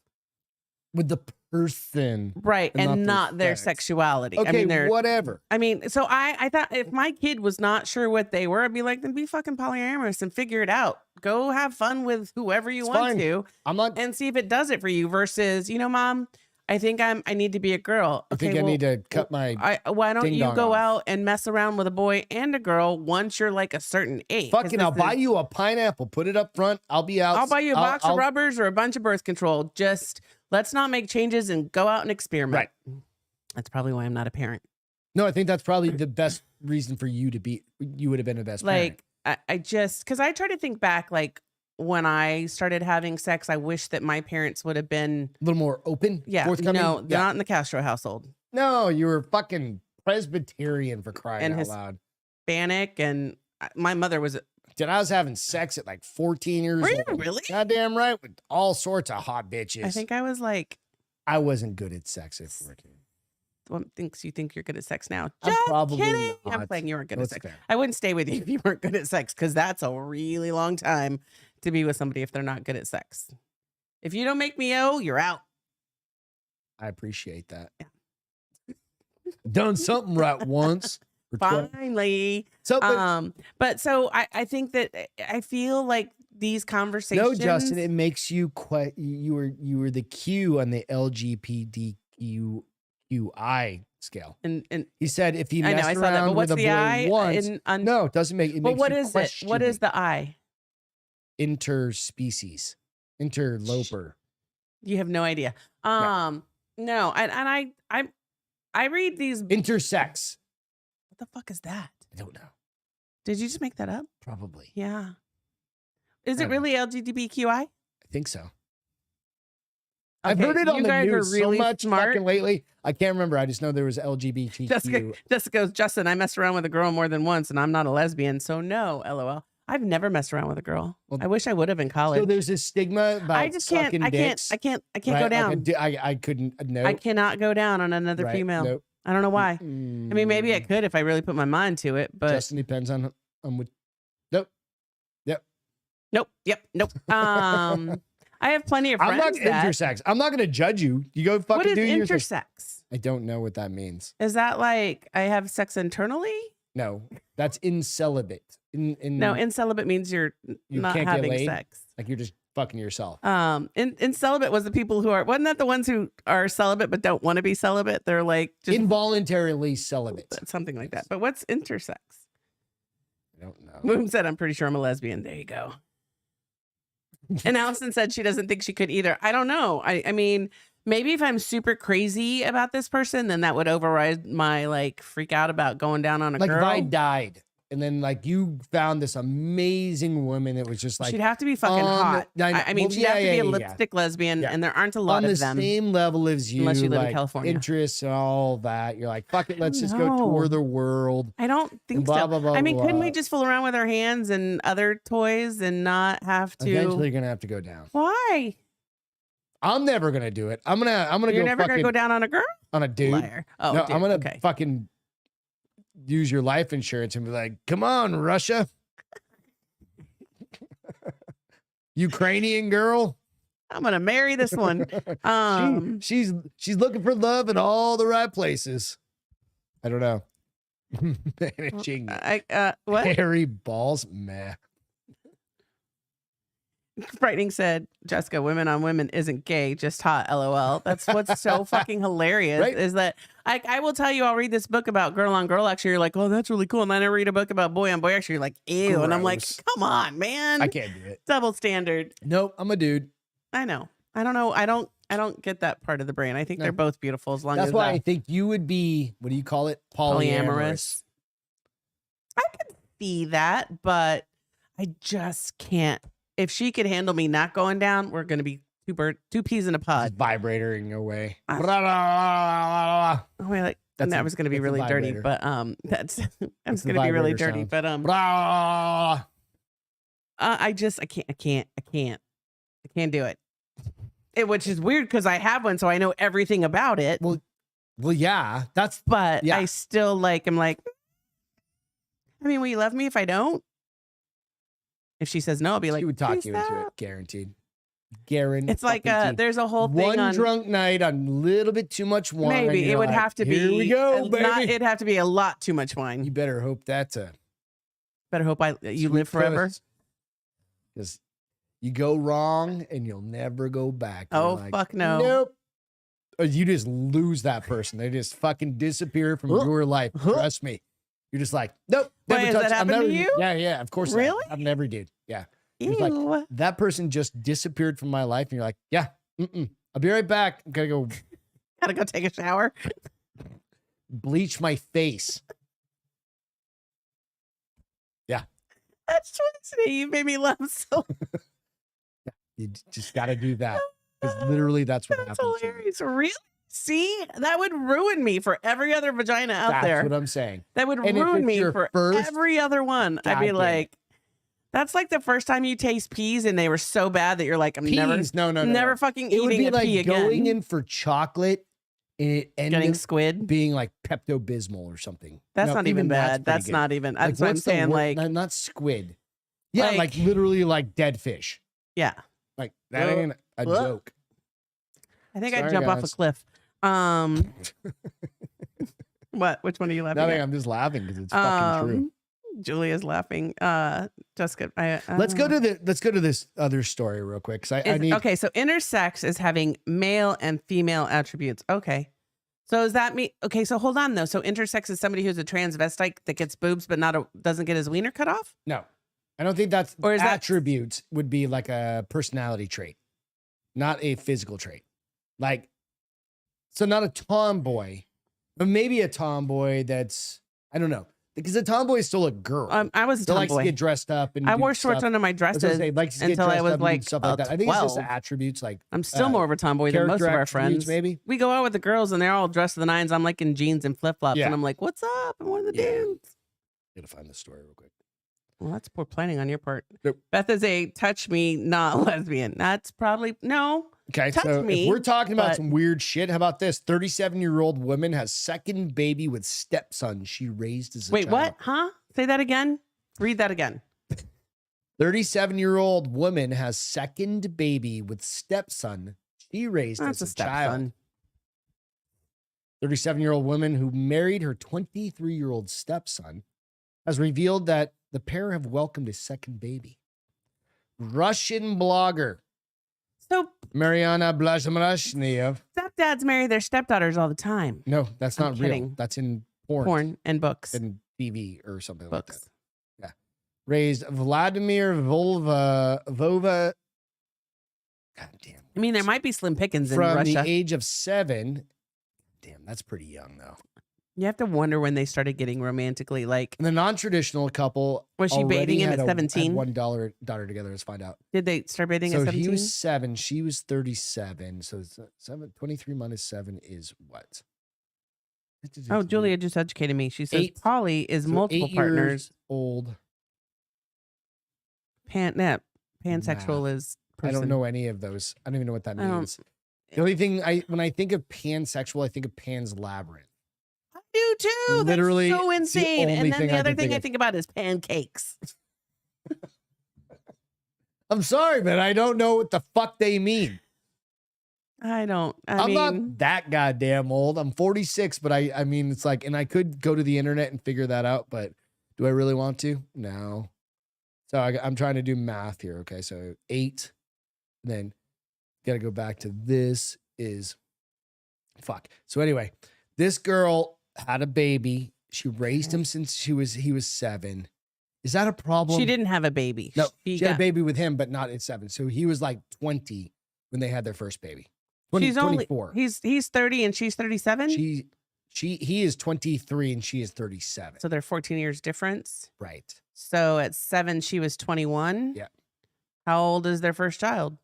With the person. Right. And And not not their their sex. sexuality. Okay, I mean, they're, whatever. I mean, so I thought if my kid was not sure what they were, I'd be like, then be fucking polyamorous and figure it out. Go have fun with whoever you It's want fine. to I'm not. and see if it does it for you versus, Mom, I think I need to be a girl. I think Okay, I well, need to cut my. why don't ding you dong go off. out and mess around with a boy and a girl once you're like a certain age? 'Cause Fucking, I'll this buy is- you a pineapple. Put it up front. I'll be out. I'll buy you a box I'll- of rubbers or a bunch of birth control. Just let's not make changes and go out and experiment. Right. That's probably why I'm not a parent. No, I think that's probably the best reason for you to be. You would have been the best parent. Like I just because I try to think back, like when I started having sex, I wish that my parents would have been A little more open. Forthcoming. no, Yeah. not in the Castro household. No, you were fucking Presbyterian for crying And out his- loud. Hispanic, and my mother was. Dude, I was having sex at like 14 years Were you old. really? Goddamn right, with all sorts of hot bitches. I think I was like, I wasn't good at sex at 14. one thinks you think you're good at sex now. I'm Just probably kidding. I'm not. playing you weren't good That's at sex. fair. I wouldn't stay with you if you weren't good at sex because that's a really long time to be with somebody if they're not good at sex. If you don't make me you're out. I appreciate that. Done something right once. for 12 Finally. So, but But so I think that I feel like these no, conversations. Justin, it makes you quite. You were the Q on the LGBTQI scale. and He said if he I know messed I saw that, around but what's with a the boy I? once, no, it doesn't make. It But makes what you is it? question What is it. the I? Interspecies, interloper? You have no idea. No, and I read these. What Intersex. the fuck is that? I don't know. Did you just make that up? Probably. Yeah. Is I it don't know. really LGBTQI? I think so. I've Okay, heard it on you the guys are news really so much smart. fucking lately. I can't remember. I just know there was LGBTQ. Jessica goes, Justin, I messed around with a girl more than once, and I'm not a lesbian, so no, LOL. I've never messed around with a girl. Well, I wish I would have in college. So there's this stigma about I just can't. sucking I can't. dicks, I can't. I can't right? go Like down. I couldn't. No. I cannot go down on another Right, female. nope. I don't know why. I mean, maybe I could if I really put my mind to it, but Justin depends on what. Nope. Yep. nope. Yep. Nope. I have plenty of I'm friends not that. intersex. I'm not going to judge you. You go fucking What is do your thing. intersex? I don't know what that means. Is that like I have sex internally? No, that's incelibate. No, incelibate means you're You not can't get having laid? sex. like you're just fucking yourself. Celibate was the people who are, wasn't that the ones who are celibate but don't want to be celibate? They're like just Involuntarily celibate. something like that. But what's intersex? I don't know. Moon said, I'm pretty sure I'm a lesbian. There you go. And Allison said she doesn't think she could either. I don't know. I mean, maybe if I'm super crazy about this person, then that would override my like freak out about going down on a Like girl. if I died and then like you found this amazing woman that was just like she'd have to be fucking hot. I mean, well, she'd have to be a yeah. lipstick lesbian, Yeah. and there aren't a lot on of the them. same level as you, unless you live in like, California. interests and all that. You're like, fuck it, let's just go No. tour the world. I don't think and blah, so. blah, blah, I mean, couldn't we blah. just fool around with our hands and other toys and not have to? Eventually, you're gonna have to go down. Why? I'm never gonna do it. I'm gonna You're go never fucking gonna go down on a girl? on a dude. Liar. Oh, no, dude. I'm gonna okay. fucking use your life insurance and be like, come on, Russia. Ukrainian girl. I'm gonna marry this one. She's looking for love in all the right places. I don't know. Managing what? hairy balls, meh. Frightening said, Jessica, women on women isn't gay, just hot. LOL. That's what's so fucking hilarious. Right? Is that I will tell you, I'll read this book about girl on girl action. You're like, oh, that's really cool. And then I read a book about boy on boy action. You're like, ew. And I'm like, Gross. come on, man. I can't do it. Double standard. Nope, I'm a dude. I know. I don't know. I don't get that part of the brain. I think they're both beautiful as long That's as why I think you would be, what do you call it? Polyamorous. I could see that, but I just can't. If she could handle me not going down, we're gonna be two peas in a pod. Vibrator in your way. Oh, wait, like That's that a- was gonna be that's a really dirty, vibrator. but that's That's the gonna be really vibrator dirty. sound. But I can't do it. Which is weird because I have one, so I know everything about it. Well, yeah, that's But yeah. I still I'm like, I mean, will you love me if I don't? If she says no, I'll be like, she would talk "Please you into stop." it, guaranteed. Guaranteed. It's like there's a whole thing one on drunk night on a little bit too much wine. maybe you're it would like, have to be. Here we go, baby. It'd have to be a lot too much wine. You better hope that's a Better hope you live forever. Because you go wrong and you'll never go back. You're Oh like, fuck no. Nope. Or you just lose that person. They just fucking disappear from your life. Trust me. You're just like, nope. Wait, has that happened to you? Yeah, of course. Really? I've never did. Yeah. Ew. It's like, that person just disappeared from my life. And you're like, yeah, I'll be right back. I'm going to go Gotta go take a shower. bleach my face. Yeah. That's what you made me laugh so. You just got to do that. Because literally that's what That's happens. hilarious. Really? See, that would ruin me for every other vagina out That's there. what I'm saying. That would And if ruin it's me your for first, every other one. I'd be God damn like, that's like the first time you taste peas and they were so bad that you're like, I'm never No. fucking It would eating be a like pea going again. in for chocolate and it ended Getting up squid. being like Pepto-Bismol or something. That's No, not even bad. pretty That's good. not even. Like, That's what I'm what's the saying. word? Like, not squid. Yeah, like- like literally like dead fish. yeah. Like that ain't a Ugh. joke. I think I'd Sorry, jump off a guys. cliff. What? Which one are you laughing Nothing. at? I'm just laughing because it's fucking true. Julia's laughing. Jessica, Let's go to this other story real quick. Cause I need. okay, so intersex is having male and female attributes. Okay. So does that mean, okay, so hold on though. So intersex is somebody who's a transvestite that gets boobs but doesn't get his wiener cut off? No, I don't think that's Or is that- attributes would be like a personality trait, not a physical trait. Like, so not a tomboy, but maybe a tomboy that's, I don't know. Because a tomboy is still a girl. I was a that likes to tomboy. get dressed up and I do wore shorts stuff. under my I was dresses gonna say, likes to get until I dressed was up and do like stuff like that. I think it's just 12. the attributes, like I'm still more of a tomboy than most of character our attributes, friends. maybe. We go out with the girls and they're all dressed to the nines. I'm like in jeans and flip flops, Yeah. and I'm like, "What's up?" I'm one of the Yeah. dudes. Gotta find the story real quick. Well, that's poor planning on your part. Nope. Beth is a touch me, not lesbian. That's probably no. Okay, Touch so me, if we're talking about but- some weird shit, how about this? 37-year-old woman has second baby with stepson she raised as a Wait, child. what? Huh? Say that again. Read that again. 37-year-old woman has second baby with stepson she raised That's a as a child. stepson. 37-year-old woman who married her 23-year-old stepson has revealed that the pair have welcomed a second baby. Russian blogger So Mariana Blazhmashnev. stepdads marry their stepdaughters all the time. No, that's I'm not real. kidding. That's in porn Porn and books. and TV or something like that. Books. Raised Vladimir Vova. God damn. I mean, there might be slim pickings in From Russia. the age of 7. Damn, that's pretty young though. You have to wonder when they started getting romantically. Like, And the non-traditional couple was she already baiting him had at a- had 17? one daughter together. Let's find out. Did they start baiting at So 17? he was 7. She was 37. So 23 minus 7 is what? Oh, Julia just educated me. She says 8. poly is So multiple 8 partners. years old. Pansexual is person. I don't know any of those. I don't even know what that I don't- means. The only thing when I think of pansexual, I think of Pan's Labyrinth. I do too. Literally, That's so it's the insane. only And then thing the I other can thing think I of. think about is pancakes. I'm sorry, but I don't know what the fuck they mean. I I'm mean, not that goddamn old. I'm 46, but I mean, it's like, and I could go to the internet and figure that out, but do I really want to? No. So I'm trying to do math here. Okay, so 8, then got to go back to this is fuck. So anyway, this girl had a baby. She raised him since he was 7. Is that a problem? she didn't have a baby. No, she had a got- baby with him, but not at 7. So he was like 20 when they had their first baby. 20, She's only 24. he's 30 and she's 37. He is 23 and she is 37. So they're 14 years difference. Right. So at 7, she was 21. Yeah. How old is their first child?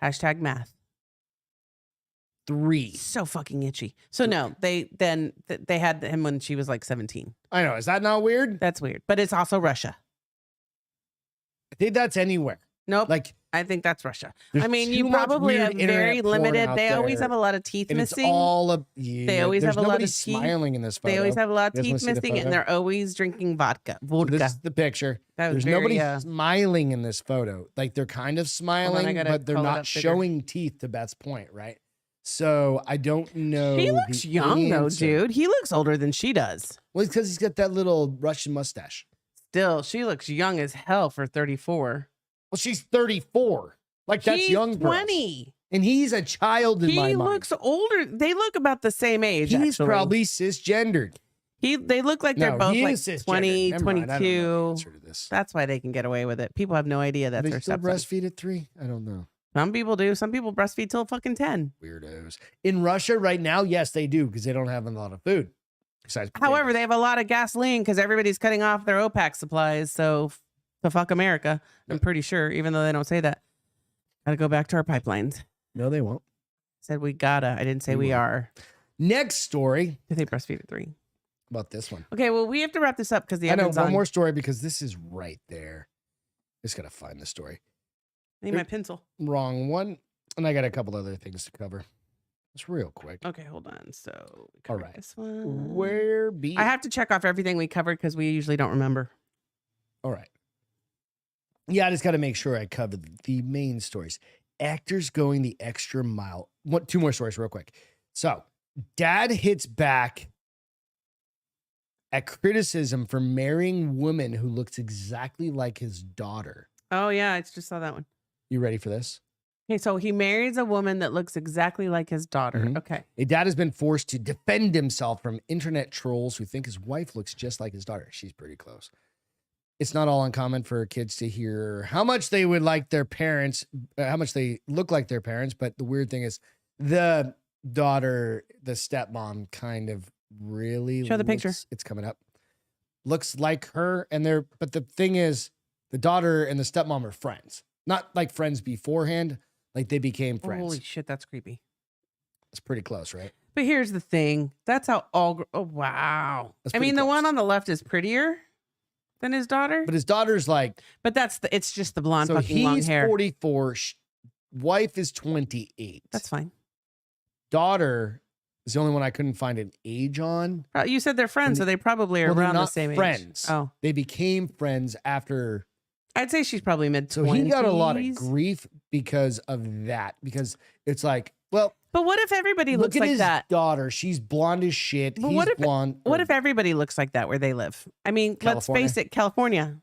Hashtag math. 3. So fucking itchy. So no, they had him when she was like 17. I know. Is that not weird? That's weird. But it's also Russia. I think that's anywhere. Nope. Like, I think that's Russia. there's I mean, too you much probably weird have very internet porn limited. out They always there, have a lot of teeth and it's missing. all of you. They always There's have a lot nobody of teeth. smiling in this photo. They always have a lot You of guys wanna teeth see the missing, and photo? they're always drinking vodka. So Vodka. this is the picture. That was There's nobody very, smiling in this photo. Like they're kind of smiling, gotta but they're pull it not up bigger. showing teeth to Beth's point, right? So I don't know. He looks the young though, answer. dude. He looks older than she does. Well, it's because he's got that little Russian mustache. Still, she looks young as hell for 34. Well, she's 34. Like that's He's young. for us. 20. And he's a child in my He mind. looks older. They look about the same age. He's actually. probably cisgendered. They look like they're No, both he like is cisgendered. 20, Never mind, I don't know the 22. answer to this. That's why they can get away with it. People have no idea that's Do their they still stepson. breastfeed at 3? I don't know. Some people do. Some people breastfeed till fucking 10. Weirdos. In Russia right now, yes, they do because they don't have a lot of food. Besides However, potatoes. they have a lot of gasoline because everybody's cutting off their OPEC supplies. So to fuck America, I'm pretty sure, even though they don't say that. Gotta go back to our pipelines. No, they won't. Said we gotta. I didn't say We we won't. are. Next story Did they breastfeed at 3? about this one. Okay, well, we have to wrap this up because the I know oven's one on. more story because this is right there. Just gotta find the story. I need my pencil. Wrong one, and I got a couple other things to cover. It's real quick. Okay, hold on. So we All covered right. this one. Where be? I have to check off everything we covered because we usually don't remember. All right. Yeah, I just got to make sure I covered the main stories. Actors going the extra mile. 2 more stories real quick. So, dad hits back at criticism for marrying woman who looks exactly like his daughter. Oh yeah, I just saw that one. You ready for this? Okay, so he marries a woman that looks exactly like his daughter. Mhm. Okay. A dad has been forced to defend himself from internet trolls who think his wife looks just like his daughter. She's pretty close. It's not all uncommon for kids to hear how much they would like their parents, how much they look like their parents. But the weird thing is the daughter, the stepmom kind of really Show the picture. It's coming up. Looks like her. But the thing is the daughter and the stepmom are friends, not like friends beforehand. Like they became friends. Holy shit, that's creepy. It's pretty close, right? But here's the thing. That's how all. Oh wow. That's I pretty mean, the close. one on the left is prettier than his daughter. But his daughter's like, But it's just the blonde so fucking long he's hair. 44. Wife is 28. That's fine. Daughter is the only one I couldn't find an age on. You said they're friends, And- so they probably are Well, they're around the not same friends. age. Oh, They became friends after. I'd say she's probably mid So 20s. he got a lot of grief because of that. Because it's like, well, But what if everybody look looks at like his that? daughter. She's blonde as shit. But He's what if- blonde. What if everybody looks like that where they live? I mean, California? let's face it, California.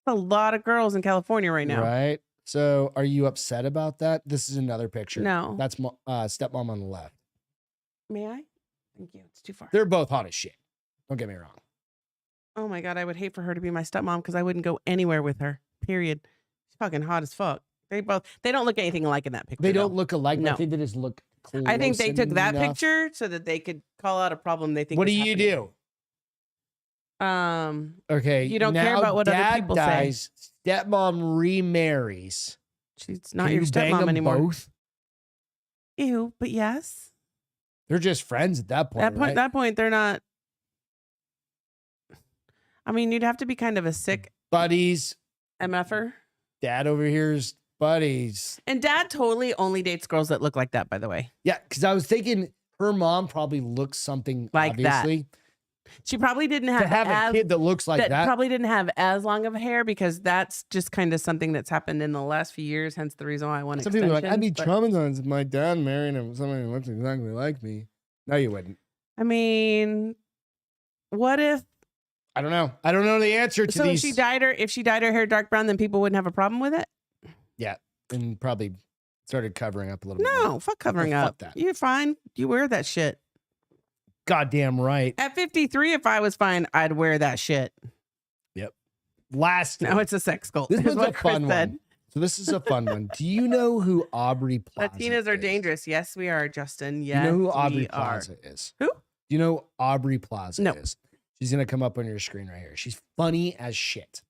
A lot of girls in California right now. Right. So are you upset about that? This is another picture. No. That's stepmom on the left. May I? Thank you. It's too far. They're both hot as shit. Don't get me wrong. Oh my God, I would hate for her to be my stepmom because I wouldn't go anywhere with her. Period. She's fucking hot as fuck. They don't look anything alike in that picture. They don't though. look alike. But I No. think they just look I think they took that enough. picture so that they could call out a problem they think. What is do you happening. do? Okay, You don't care now about what other dad people dies, stepmom remarries. She's not Can your you bang stepmom them anymore. both? Ew, but yes. They're just friends at that point. Right? That point, they're not. I mean, you'd have to be kind of a sick buddies. MFer. Dad over here's buddies. And dad totally only dates girls that look like that, by the way. Yeah, because I was thinking her mom probably looks something like obviously. that. She probably didn't have, to have a kid that looks like that. Probably didn't have as long of hair because that's just kind of something that's happened in the last few years. Hence the reason why I want Some people are like, I'd be traumatized if my dad married somebody who looks exactly like me. No, you wouldn't. I mean, what if? I don't know. I don't know the answer to these. So if she dyed her hair dark brown, then people wouldn't have a problem with it? Yeah, and probably started covering up a little bit. No, fuck covering up. That. You're fine. You wear that shit. Goddamn right. At 53, if I was fine, I'd wear that shit. Yep. Last. Now it's a sex cult. This is a fun one. So this is a fun one. Do you know who Aubrey Plaza Latinas are is? dangerous. Yes, we are, Justin. Yes, you know who Aubrey Plaza is? Who? Do you know who Aubrey Plaza No. is? She's going to come up on your screen right here. She's funny as shit.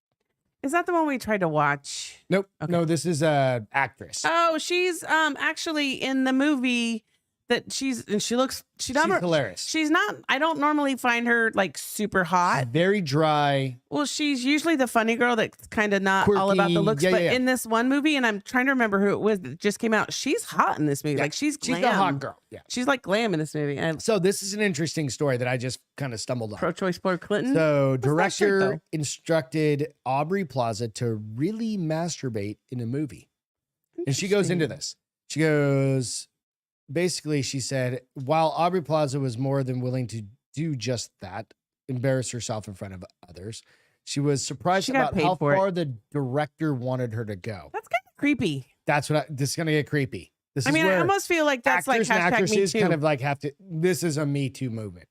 Is that the one we tried to watch? Nope. Okay. No, this is a actress. Oh, she's actually in the movie that she's hilarious. She's not, I don't normally find her like super hot. She's very dry. Well, she's usually the funny girl that's kind of not all about the looks, but in this one movie, and I'm trying to remember who it was that just came out, she's hot in this movie. Yeah. Like she's glam. She's a hot girl. Yeah. She's like glam in this movie. And so this is an interesting story that I just kind of stumbled on. Pro-choice Bill Clinton. So director instructed Aubrey Plaza to really masturbate in a movie. And she goes into this. She goes, basically, she said, while Aubrey Plaza was more than willing to do just that, embarrass herself in front of others, she was surprised about how far the director wanted her to go. That's kind of creepy. This is going to get creepy. This I mean, I almost feel like that's like and actresses #MeToo. kind of like have to. This is a Me Too moment,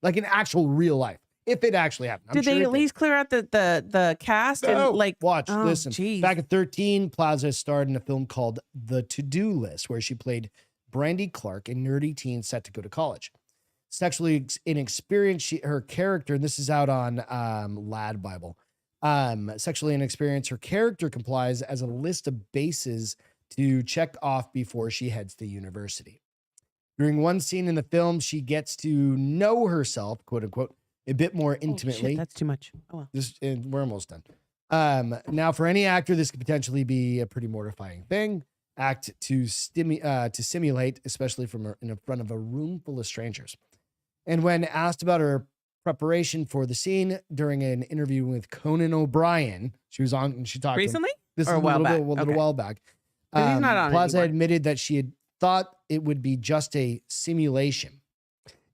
like in actual real life, if it actually happened. Did they at least clear out the cast and like watch? Listen, geez. back at 13, Plaza starred in a film called The To-Do List, where she played Brandy Clark, a nerdy teen set to go to college. Sexually inexperienced, her character, and this is out on Lad Bible. Sexually inexperienced, her character complies as a list of bases to check off before she heads to university. During one scene in the film, she gets to know herself, quote unquote, a bit more intimately. Shit, that's too much. Oh, well. We're almost done. Now, for any actor, this could potentially be a pretty mortifying thing. Act to simulate, especially in front of a room full of strangers. And when asked about her preparation for the scene during an interview with Conan O'Brien, she was on and she talked recently. This or is a while back. A little while back. He's not on Plaza anymore. admitted that she had thought it would be just a simulation.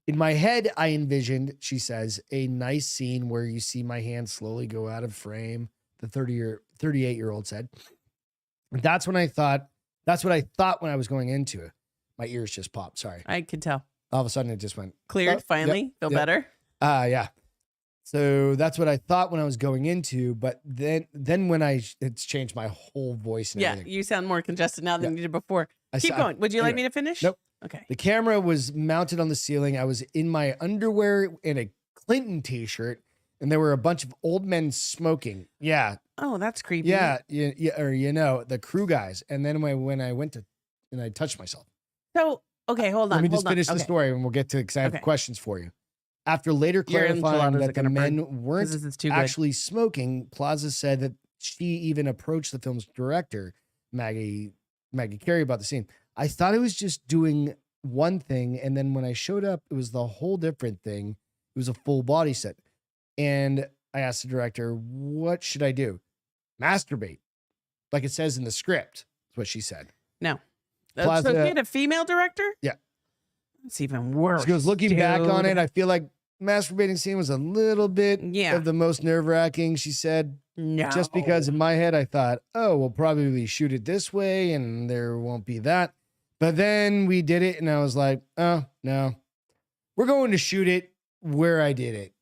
In my head, I envisioned, she says, a nice scene where you see my hand slowly go out of frame. The 38-year-old said. That's what I thought when I was going into it. My ears just popped. Sorry. I could tell. All of a sudden it just went cleared. Finally, yep, feel better. Yeah. So that's what I thought when I was going into, but then when it's changed my whole voice and everything. You sound more congested now than you did before. Keep going. Would you like me to finish? Nope. Okay. The camera was mounted on the ceiling. I was in my underwear and a Clinton t-shirt, and there were a bunch of old men smoking. Yeah. Oh, that's creepy. Yeah. Or the crew guys. And then when I went to, and I touched myself. So, okay, hold on. Let me just finish the story and we'll get to, because I have questions for you. After later clarifying that the men weren't actually smoking, Plaza said that she even approached the film's director, Maggie Carey, about the scene. I thought it was just doing one thing, and then when I showed up, it was the whole different thing. It was a full body set. And I asked the director, what should I do? Masturbate. Like it says in the script, is what she said. No. Plaza, so she had a female director? Yeah. It's even worse. She goes, looking back on it, I feel like masturbating scene was a little bit of the most nerve-wracking, she said. No. Just because in my head I thought, oh, we'll probably shoot it this way and there won't be that. But then we did it and I was like, oh, no. We're going to shoot it where I did it.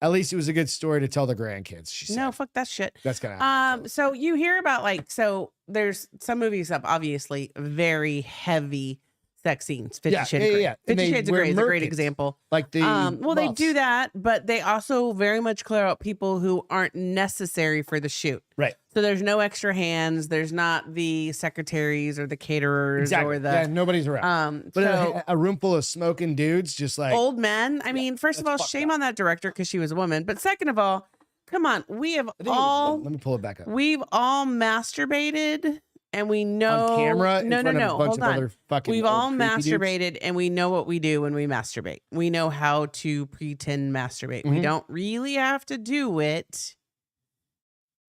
At least it was a good story to tell the grandkids. She said. No, fuck that shit. That's kind of So you hear about like, so there's some movies have obviously very heavy sex scenes. 50 Shades of Grey. 50 Shades of Grey is a great example. Like the well, they do that, but they also very much clear out people who aren't necessary for the shoot. Right. So there's no extra hands. There's not the secretaries or the caterers or the nobody's around. But so, a room full of smoking dudes, just like old men. I mean, first of all, shame on that director because she was a woman. But second of all, come on, we have all. Let me pull it back up. We've all masturbated, and we know on camera. No, hold on. We've all masturbated, dudes. and we know what we do when we masturbate. We know how to pretend masturbate. Mm-hmm. We don't really have to do it.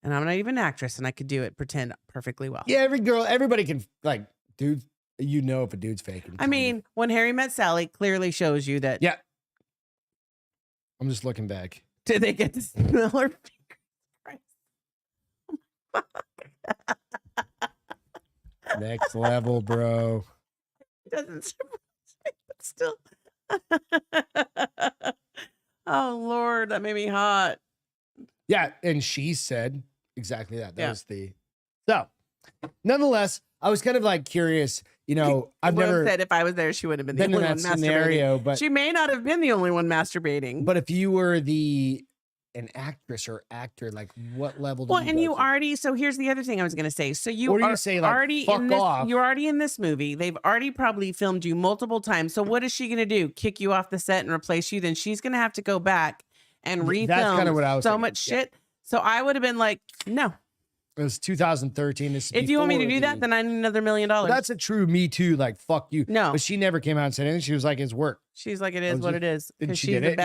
And I'm not even an actress, and I could do it, pretend perfectly well. Yeah, everybody can like, dude. You know if a dude's faking. I mean, when Harry Met Sally clearly shows you that. Yeah. I'm just looking back. Did they get to smell her fingers? Next level, bro. It doesn't surprise me, but still. Oh Lord, that made me hot. Yeah, and she said exactly that. That was the so. Nonetheless, I was kind of like curious. You know, I've never said if I was there, she would have been the only one scenario, masturbating. but she may not have been the only one masturbating. But if you were an actress or actor, like what level? Well, and you already. So here's the other thing I was going to say. So you are say, like, already fuck in this. off. You're already in this movie. They've already probably filmed you multiple times. So what is she going to do? Kick you off the set and replace you? Then she's going to have to go back and refilm. That's kind of what I was thinking. Much shit. So I would have been like, no. It was 2013. If you want me to do that, then I need another $1 million. That's a true Me Too. Like, fuck you. No. But she never came out and said anything. She was like, it's work. She's like, it is what it is. And she's a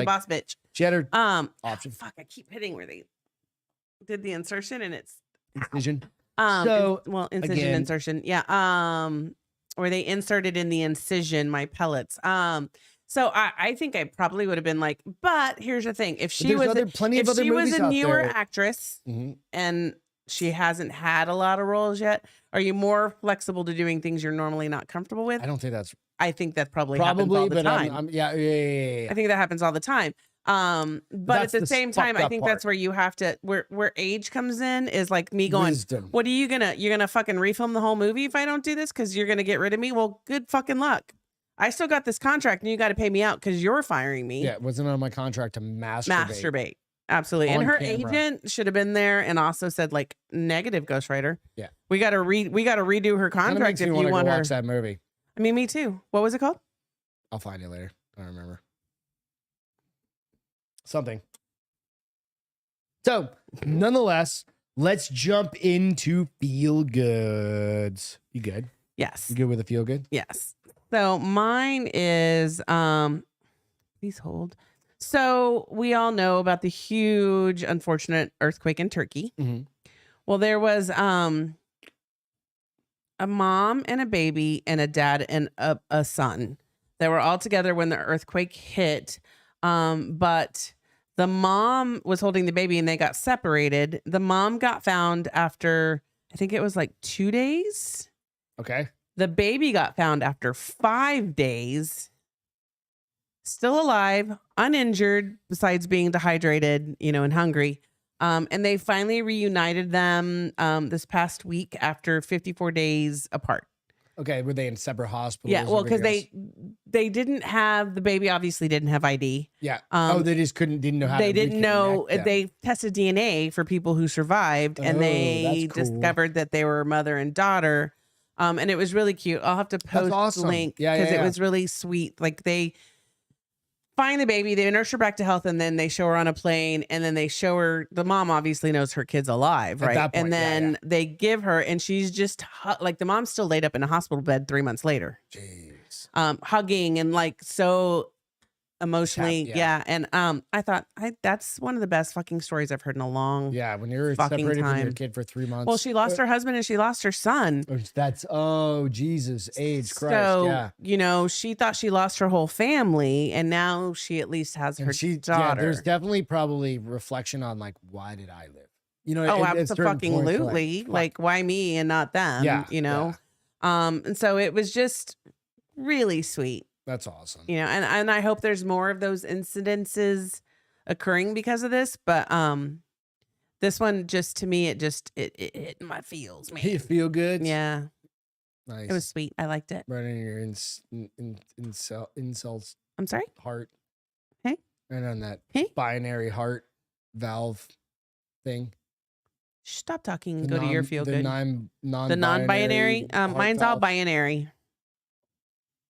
boss bitch. She had her option. Fuck, I keep hitting where they did the insertion and it's incision. Incision insertion. Yeah. Where they inserted in the incision my pellets. So I think I probably would have been like, but here's the thing. If she was a newer actress and she hasn't had a lot of roles yet, are you more flexible to doing things you're normally not comfortable with? I don't think that's. I think that probably happens all the time. Yeah. I think that happens all the time. But at the same time, I think that's where you have to where age comes in is like me going, Wisdom. What are you're gonna fucking refilm the whole movie if I don't do this because you're gonna get rid of me? Well, good fucking luck. I still got this contract and you got to pay me out because you're firing me. Yeah, it wasn't on my contract to masturbate. Absolutely. On and her camera. agent should have been there and also said like negative ghostwriter. Yeah. We got to redo her contract if you want her. Watch that movie. I mean, me too. What was it called? I'll find it later. I don't remember. Something. So, nonetheless, let's jump into feel goods. You good? Yes. You good with a feel good? Yes. So mine is please hold. So we all know about the huge, unfortunate earthquake in Turkey. Mm-hmm. Well, there was a mom and a baby and a dad and a son. They were all together when the earthquake hit. But the mom was holding the baby and they got separated. The mom got found after, I think it was like 2 days. Okay. The baby got found after 5 days. Still alive, uninjured, besides being dehydrated, and hungry. And they finally reunited them this past week after 54 days apart. Okay, were they in separate hospitals? Yeah, well, because they didn't have, the baby obviously didn't have ID. Yeah. They just didn't know how they to didn't know. them. They tested DNA for people who survived, and they discovered that they were mother and daughter. And it was really cute. I'll have to post the link because it was really sweet. Like they find the baby, they nurse her back to health, and then they show her on a plane, and then they show her, the mom obviously knows her kid's alive, right? Point, and then they give her, and she's just like, the mom's still laid up in a hospital bed 3 months later. Jeez. Hugging and like so emotionally. And I thought that's one of the best fucking stories I've heard in a long when you're separated from your kid for 3 months. Well, she lost her husband and she lost her son. That's Jesus, age, Christ. So, she thought she lost her whole family, and now she at least has her daughter. There's definitely probably reflection on like, why did I live? Absolutely. Like, why me and not them? And so it was just really sweet. That's awesome. And I hope there's more of those incidences occurring because of this, but this one just to me it hit my feels, man. You feel good? Yeah, Nice. it was sweet. I liked it. right in your insults I'm sorry. heart. Hey? Right on that Hey? binary heart valve thing. Stop talking and The go to your non- feel the good. non-binary The non-binary. heart Mine's all valve, binary.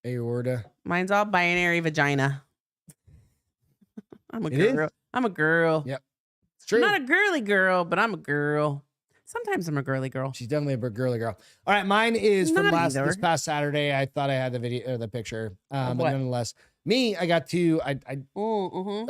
aorta. Mine's all binary vagina. I'm a It is? girl. I'm a girl. Yep. It's I'm true. not a girly girl, but I'm a girl. Sometimes I'm a girly girl. She's definitely a girly girl. All right, mine is from Not this either. past Saturday. I thought I had the video or the picture, but what? nonetheless, me, I got to I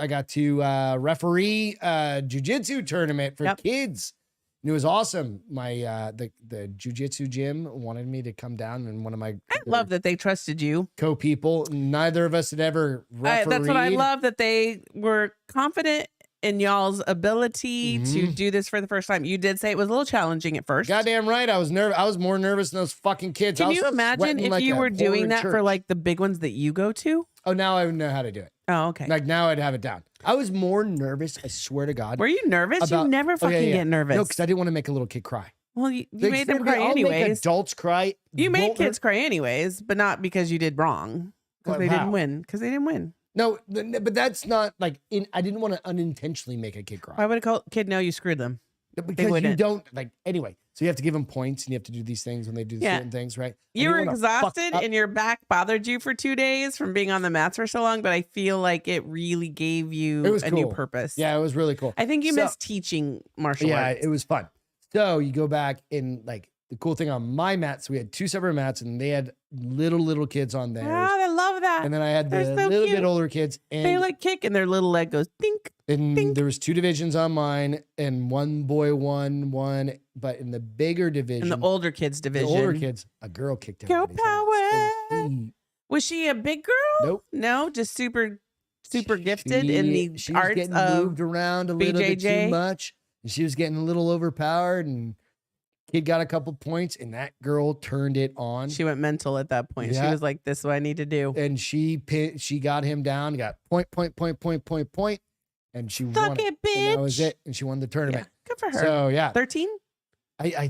got to referee jujitsu tournament for Yep. kids. And it was awesome. My the jujitsu gym wanted me to come down, and one of my I love that they trusted you. co-people, neither of us had ever refereed. That's what I love, that they were confident in y'all's ability to do this for the first time. You did say it was a little challenging at first. Goddamn right, I was nervous. I was more nervous than those fucking kids. I Can was you imagine sweating if like you a were whore doing in that for church. like the big ones that you go to? Oh, now I know how to do it. Oh, okay. Like now I'd have it down. I was more nervous, I swear to God. Were you nervous? about- You never Oh, fucking yeah. get nervous. No, because I didn't want to make a little kid cry. Well, you Like, made them I'll cry make anyways. adults cry. You made Won't kids hurt- cry anyways, but not because you did wrong. Because they How? didn't win. Because they didn't win. No, but that's not like I didn't want to unintentionally make a kid cry. Why would a kid know you screwed them? Because you wouldn't. don't like anyway. So you have to give them points, and you have to do these things when they do Yeah. certain things, right? You were And wanna fuck exhausted up- and your back bothered you for 2 days from being on the mats for so long, but I feel like it really gave you It was a new cool. purpose. Yeah, it was really cool. I think you So- missed teaching martial Yeah, arts. it was fun. So you go back and like the cool thing on my mat. So we had two separate mats, and they had little kids on theirs, Wow, I love that. and then I had the They're so little cute. bit older kids, They and like kick and their little leg goes dink. Ding. there was two divisions on mine, and one boy won one, but in the bigger division, In the older kids the division. older kids, a girl kicked Girl everybody's ass. And Was she a big girl? Nope. No, just super gifted she, in the she was arts getting of moved around a little bit BJJ. too much, and she was getting a little overpowered, and kid got a couple points, and that girl turned it on. She went mental at that point. She Yeah. was like, "This is what I need to do." And she got him down, got point, and she Suck won it, And that was bitch. it. And she won the tournament. Good for her. So yeah, 13. I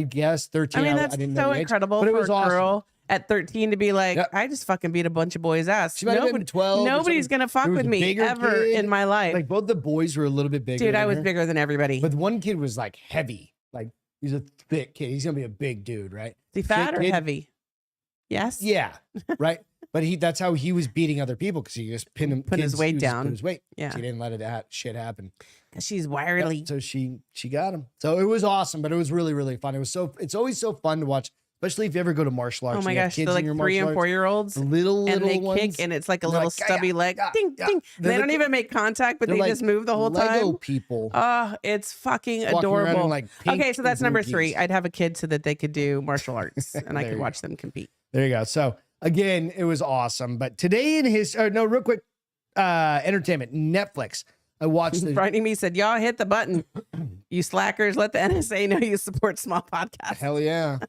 guess 13. I mean, that's didn't know so the age, incredible but it for was a awesome. girl at 13 to be like, Yep. I just fucking beat a bunch of boys' ass. She might have been 12. or Nobody's something. gonna fuck There was with a me bigger ever kid. in my life. Like both the boys were a little bit bigger. Dude, I than was her. bigger than everybody. But one kid was like heavy. Like he's a thick kid. He's gonna be a big dude, right? Is he fat thick or kid. heavy? Yes. Yeah, right. But that's how he was beating other people because he just pinned him, Put his weight he was down. Put his weight. Yeah. She didn't let it shit happen. 'Cause she's Yep, wirely. so she got him. So it was awesome, but it was really, really fun. It's always so fun to watch, especially if you ever go to martial arts. Oh and my you have gosh, kids they're in like your 3 martial and arts, 4-year-olds. the little And they ones, kick, and it's like a they're little like, stubby yeah, leg. yeah, Ding, yeah. ding. They're They don't like- even make contact, but they're they like just move the whole Lego time. people. Oh, it's fucking walking around in, adorable. like, pink Okay, so that's number Boogies. 3. I'd have a kid so that they could do martial arts and I There could you watch them compete. There you go. So again, it was awesome. But today in real quick, entertainment, Netflix. I watched the Frightening Me said, y'all hit the button. You slackers, let the NSA know you support small podcasts. hell yeah,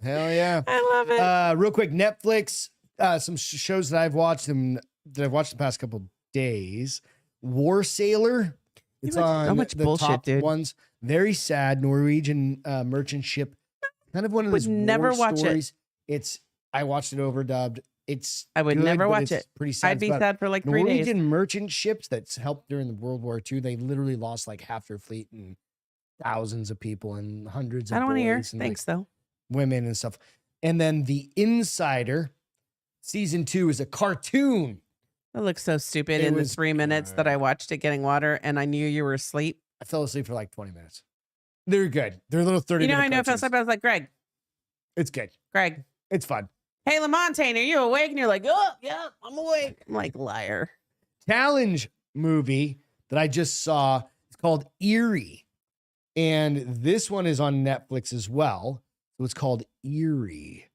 hell yeah. I love it. Real quick, Netflix. Some shows that I've watched the past couple days. War Sailor. It's watch on so much the bullshit, top dude. ones. Very sad Norwegian merchant ship. Kind of one of Would those never war watch it. stories. I watched it overdubbed. It's I would good, never but watch it's it. Pretty sad. I'd be It's about sad for like 3 days. Norwegian merchant ships that's helped during the World War II. They literally lost like half their fleet and thousands of people and hundreds of I don't want to hear. boys and, like, Thanks, though. women and stuff. And then The Insider season 2 is a cartoon. That looks so stupid It in the was 3 minutes that I watched it getting water and I knew you were asleep. I fell asleep for like 20 minutes. They're good. They're little 30 You know how I minute know I fell cartoons. asleep? I was like, It's good. Greg, It's fun. hey, Lamontagne, are you awake? And you're like, oh, yeah, I'm awake. I'm like, liar. Challenge movie that I just saw. It's called Eerie. And this one is on Netflix as well. So it's called Eerie.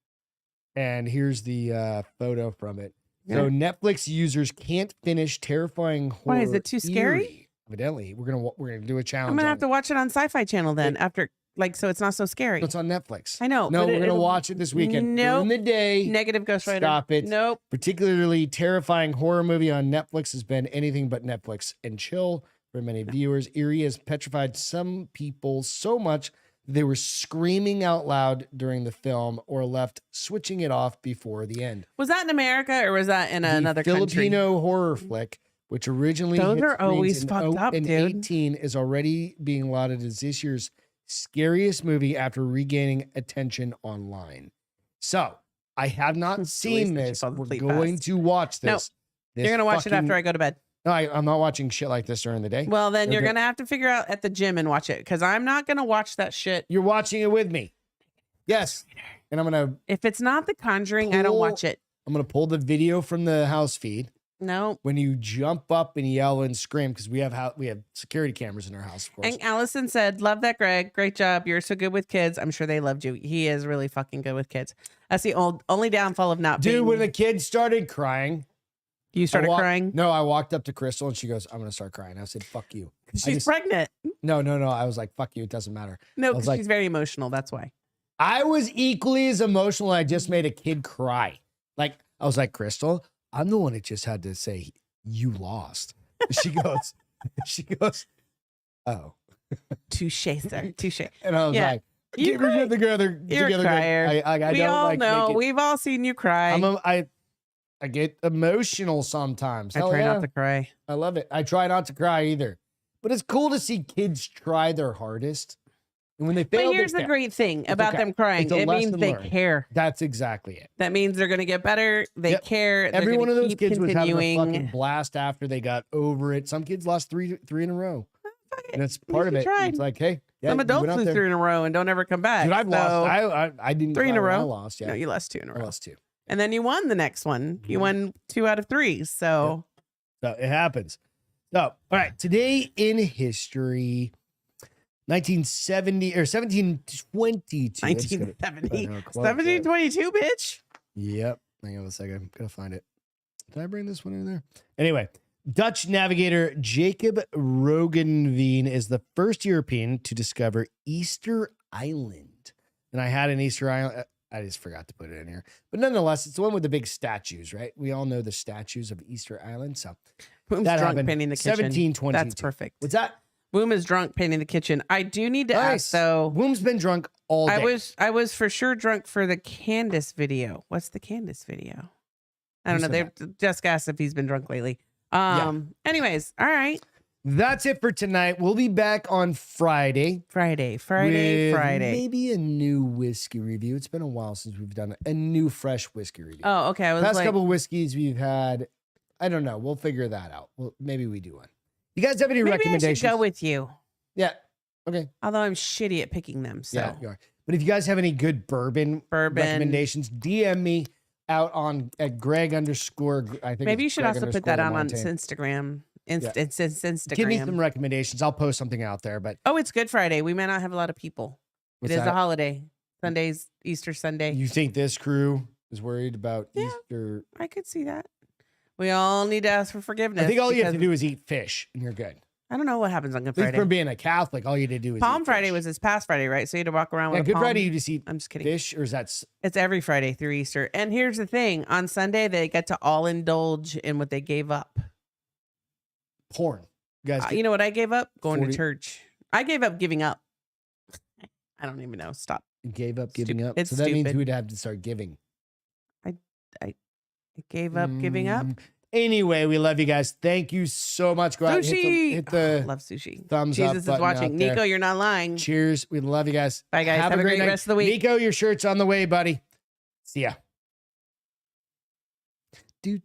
And here's the photo from it. So Netflix users can't finish terrifying horror. Why, is it too scary? Eerie. Evidently, we're gonna do a challenge. I'm going to on have to watch it on Sci-Fi Channel then after like, so it's not so scary. It's on Netflix. I know. No, but we're going to watch it this weekend. During the day. Negative Ghost Rider. Stop it. Nope. Particularly terrifying horror movie on Netflix has been anything but Netflix and chill for many viewers. Eerie has petrified some people so much they were screaming out loud during the film or left switching it off before the end. Was that in America or was that in another Filipino horror flick, which originally those hit are always in fucked up, dude. 18, is already being lauded as this year's scariest movie after regaining attention online. So I have not seen this. We're going to watch this. No, you're going to watch it after I go to bed. No, I'm not watching shit like this during the day. Well, then you're going to have to figure out at the gym and watch it because I'm not going to watch that shit. You're watching it with me. Yes. And I'm going to... If it's not The Conjuring, I don't watch it. I'm going to pull the video from the house feed. No. When you jump up and yell and scream, because we have security cameras in our house, of course. And Allison said, love that, Greg. Great job. You're so good with kids. I'm sure they loved you. He is really fucking good with kids. That's the only downfall of not being... Dude, when the kid started crying... You started crying? No, I walked up to Crystal and she goes, I'm going to start crying. I said, fuck you. She's pregnant. No. I was like, fuck you. It doesn't matter. No, because she's very emotional. That's why. I was equally as emotional. I just made a kid cry. Like, I was like, Crystal, I'm the one that just had to say, you lost. She goes, oh. Touche, sir. Touche. And I was like, you're a crier. We all know. We've all seen you cry. I get emotional sometimes. I try not to cry. I love it. I try not to cry either. But it's cool to see kids try their hardest. And when they fail, but here's the great thing about them crying. It means they care. That's exactly it. That means they're going to get better. They care. Every one of those kids was having a fucking blast after they got over it. Some kids lost three in a row. And it's part of it. It's like, hey. Yeah, some adults lose 3 in a row and don't ever come back. Dude, I've lost. I didn't 3 in a row. I lost. Yeah. No, you lost 2 in a row. I lost 2. And then you won the next one. You won 2 out of 3. So it happens. So, all right. Today in history, 1970 or 1722. 1970. 1722, bitch. Yep. Hang on a second. I'm going to find it. Did I bring this one in there? Anyway, Dutch navigator Jacob Roggeveen is the first European to discover Easter Island. And I had an Easter Island. I just forgot to put it in here. But nonetheless, it's the one with the big statues, right? We all know the statues of Easter Island. So Boom's drunk painting the kitchen. 1722. That's perfect. What's that? Boom is drunk painting the kitchen. I do need to ask, though. Boom's been drunk all day. I was for sure drunk for the Candace video. What's the Candace video? I don't know. They just asked if he's been drunk lately. Anyways, all right. That's it for tonight. We'll be back on Friday. Friday. Maybe a new whiskey review. It's been a while since we've done a new fresh whiskey review. Oh, okay. Past couple whiskeys we've had, I don't know. We'll figure that out. Well, maybe we do one. You guys have any recommendations? I should go with you. Yeah. Okay. Although I'm shitty at picking them. So. Yeah, you are. But if you guys have any good bourbon recommendations, DM me out at Greg _ I think maybe you should also put that on Instagram. Instagram. Give me some recommendations. I'll post something out there. But it's Good Friday. We may not have a lot of people. It is a holiday. Sunday's Easter Sunday. You think this crew is worried about Easter? I could see that. We all need to ask for forgiveness. I think all you have to do is eat fish, and you're good. I don't know what happens on Good Friday. At least for being a Catholic, all you had to do is Palm eat Friday fish. was this past Friday, right? So you had to walk around with a Good palm. Friday, you just eat I'm just kidding. fish, or is that... It's every Friday through Easter. And here's the thing. On Sunday, they get to all indulge in what they gave up. Porn. You guys you know what I gave up? Going to church. I gave up giving up. I don't even know. Stop. You gave up giving up? It's so that stupid. means we'd have to start giving. I gave up giving up. Anyway, we love you guys. Thank you so much. Go out and hit the love sushi. Thumbs up. Jesus is watching. Nico, you're not lying. Cheers. We love you guys. Bye, guys. Have a great rest of the week. Nico, your shirt's on the way, buddy. See ya. Do.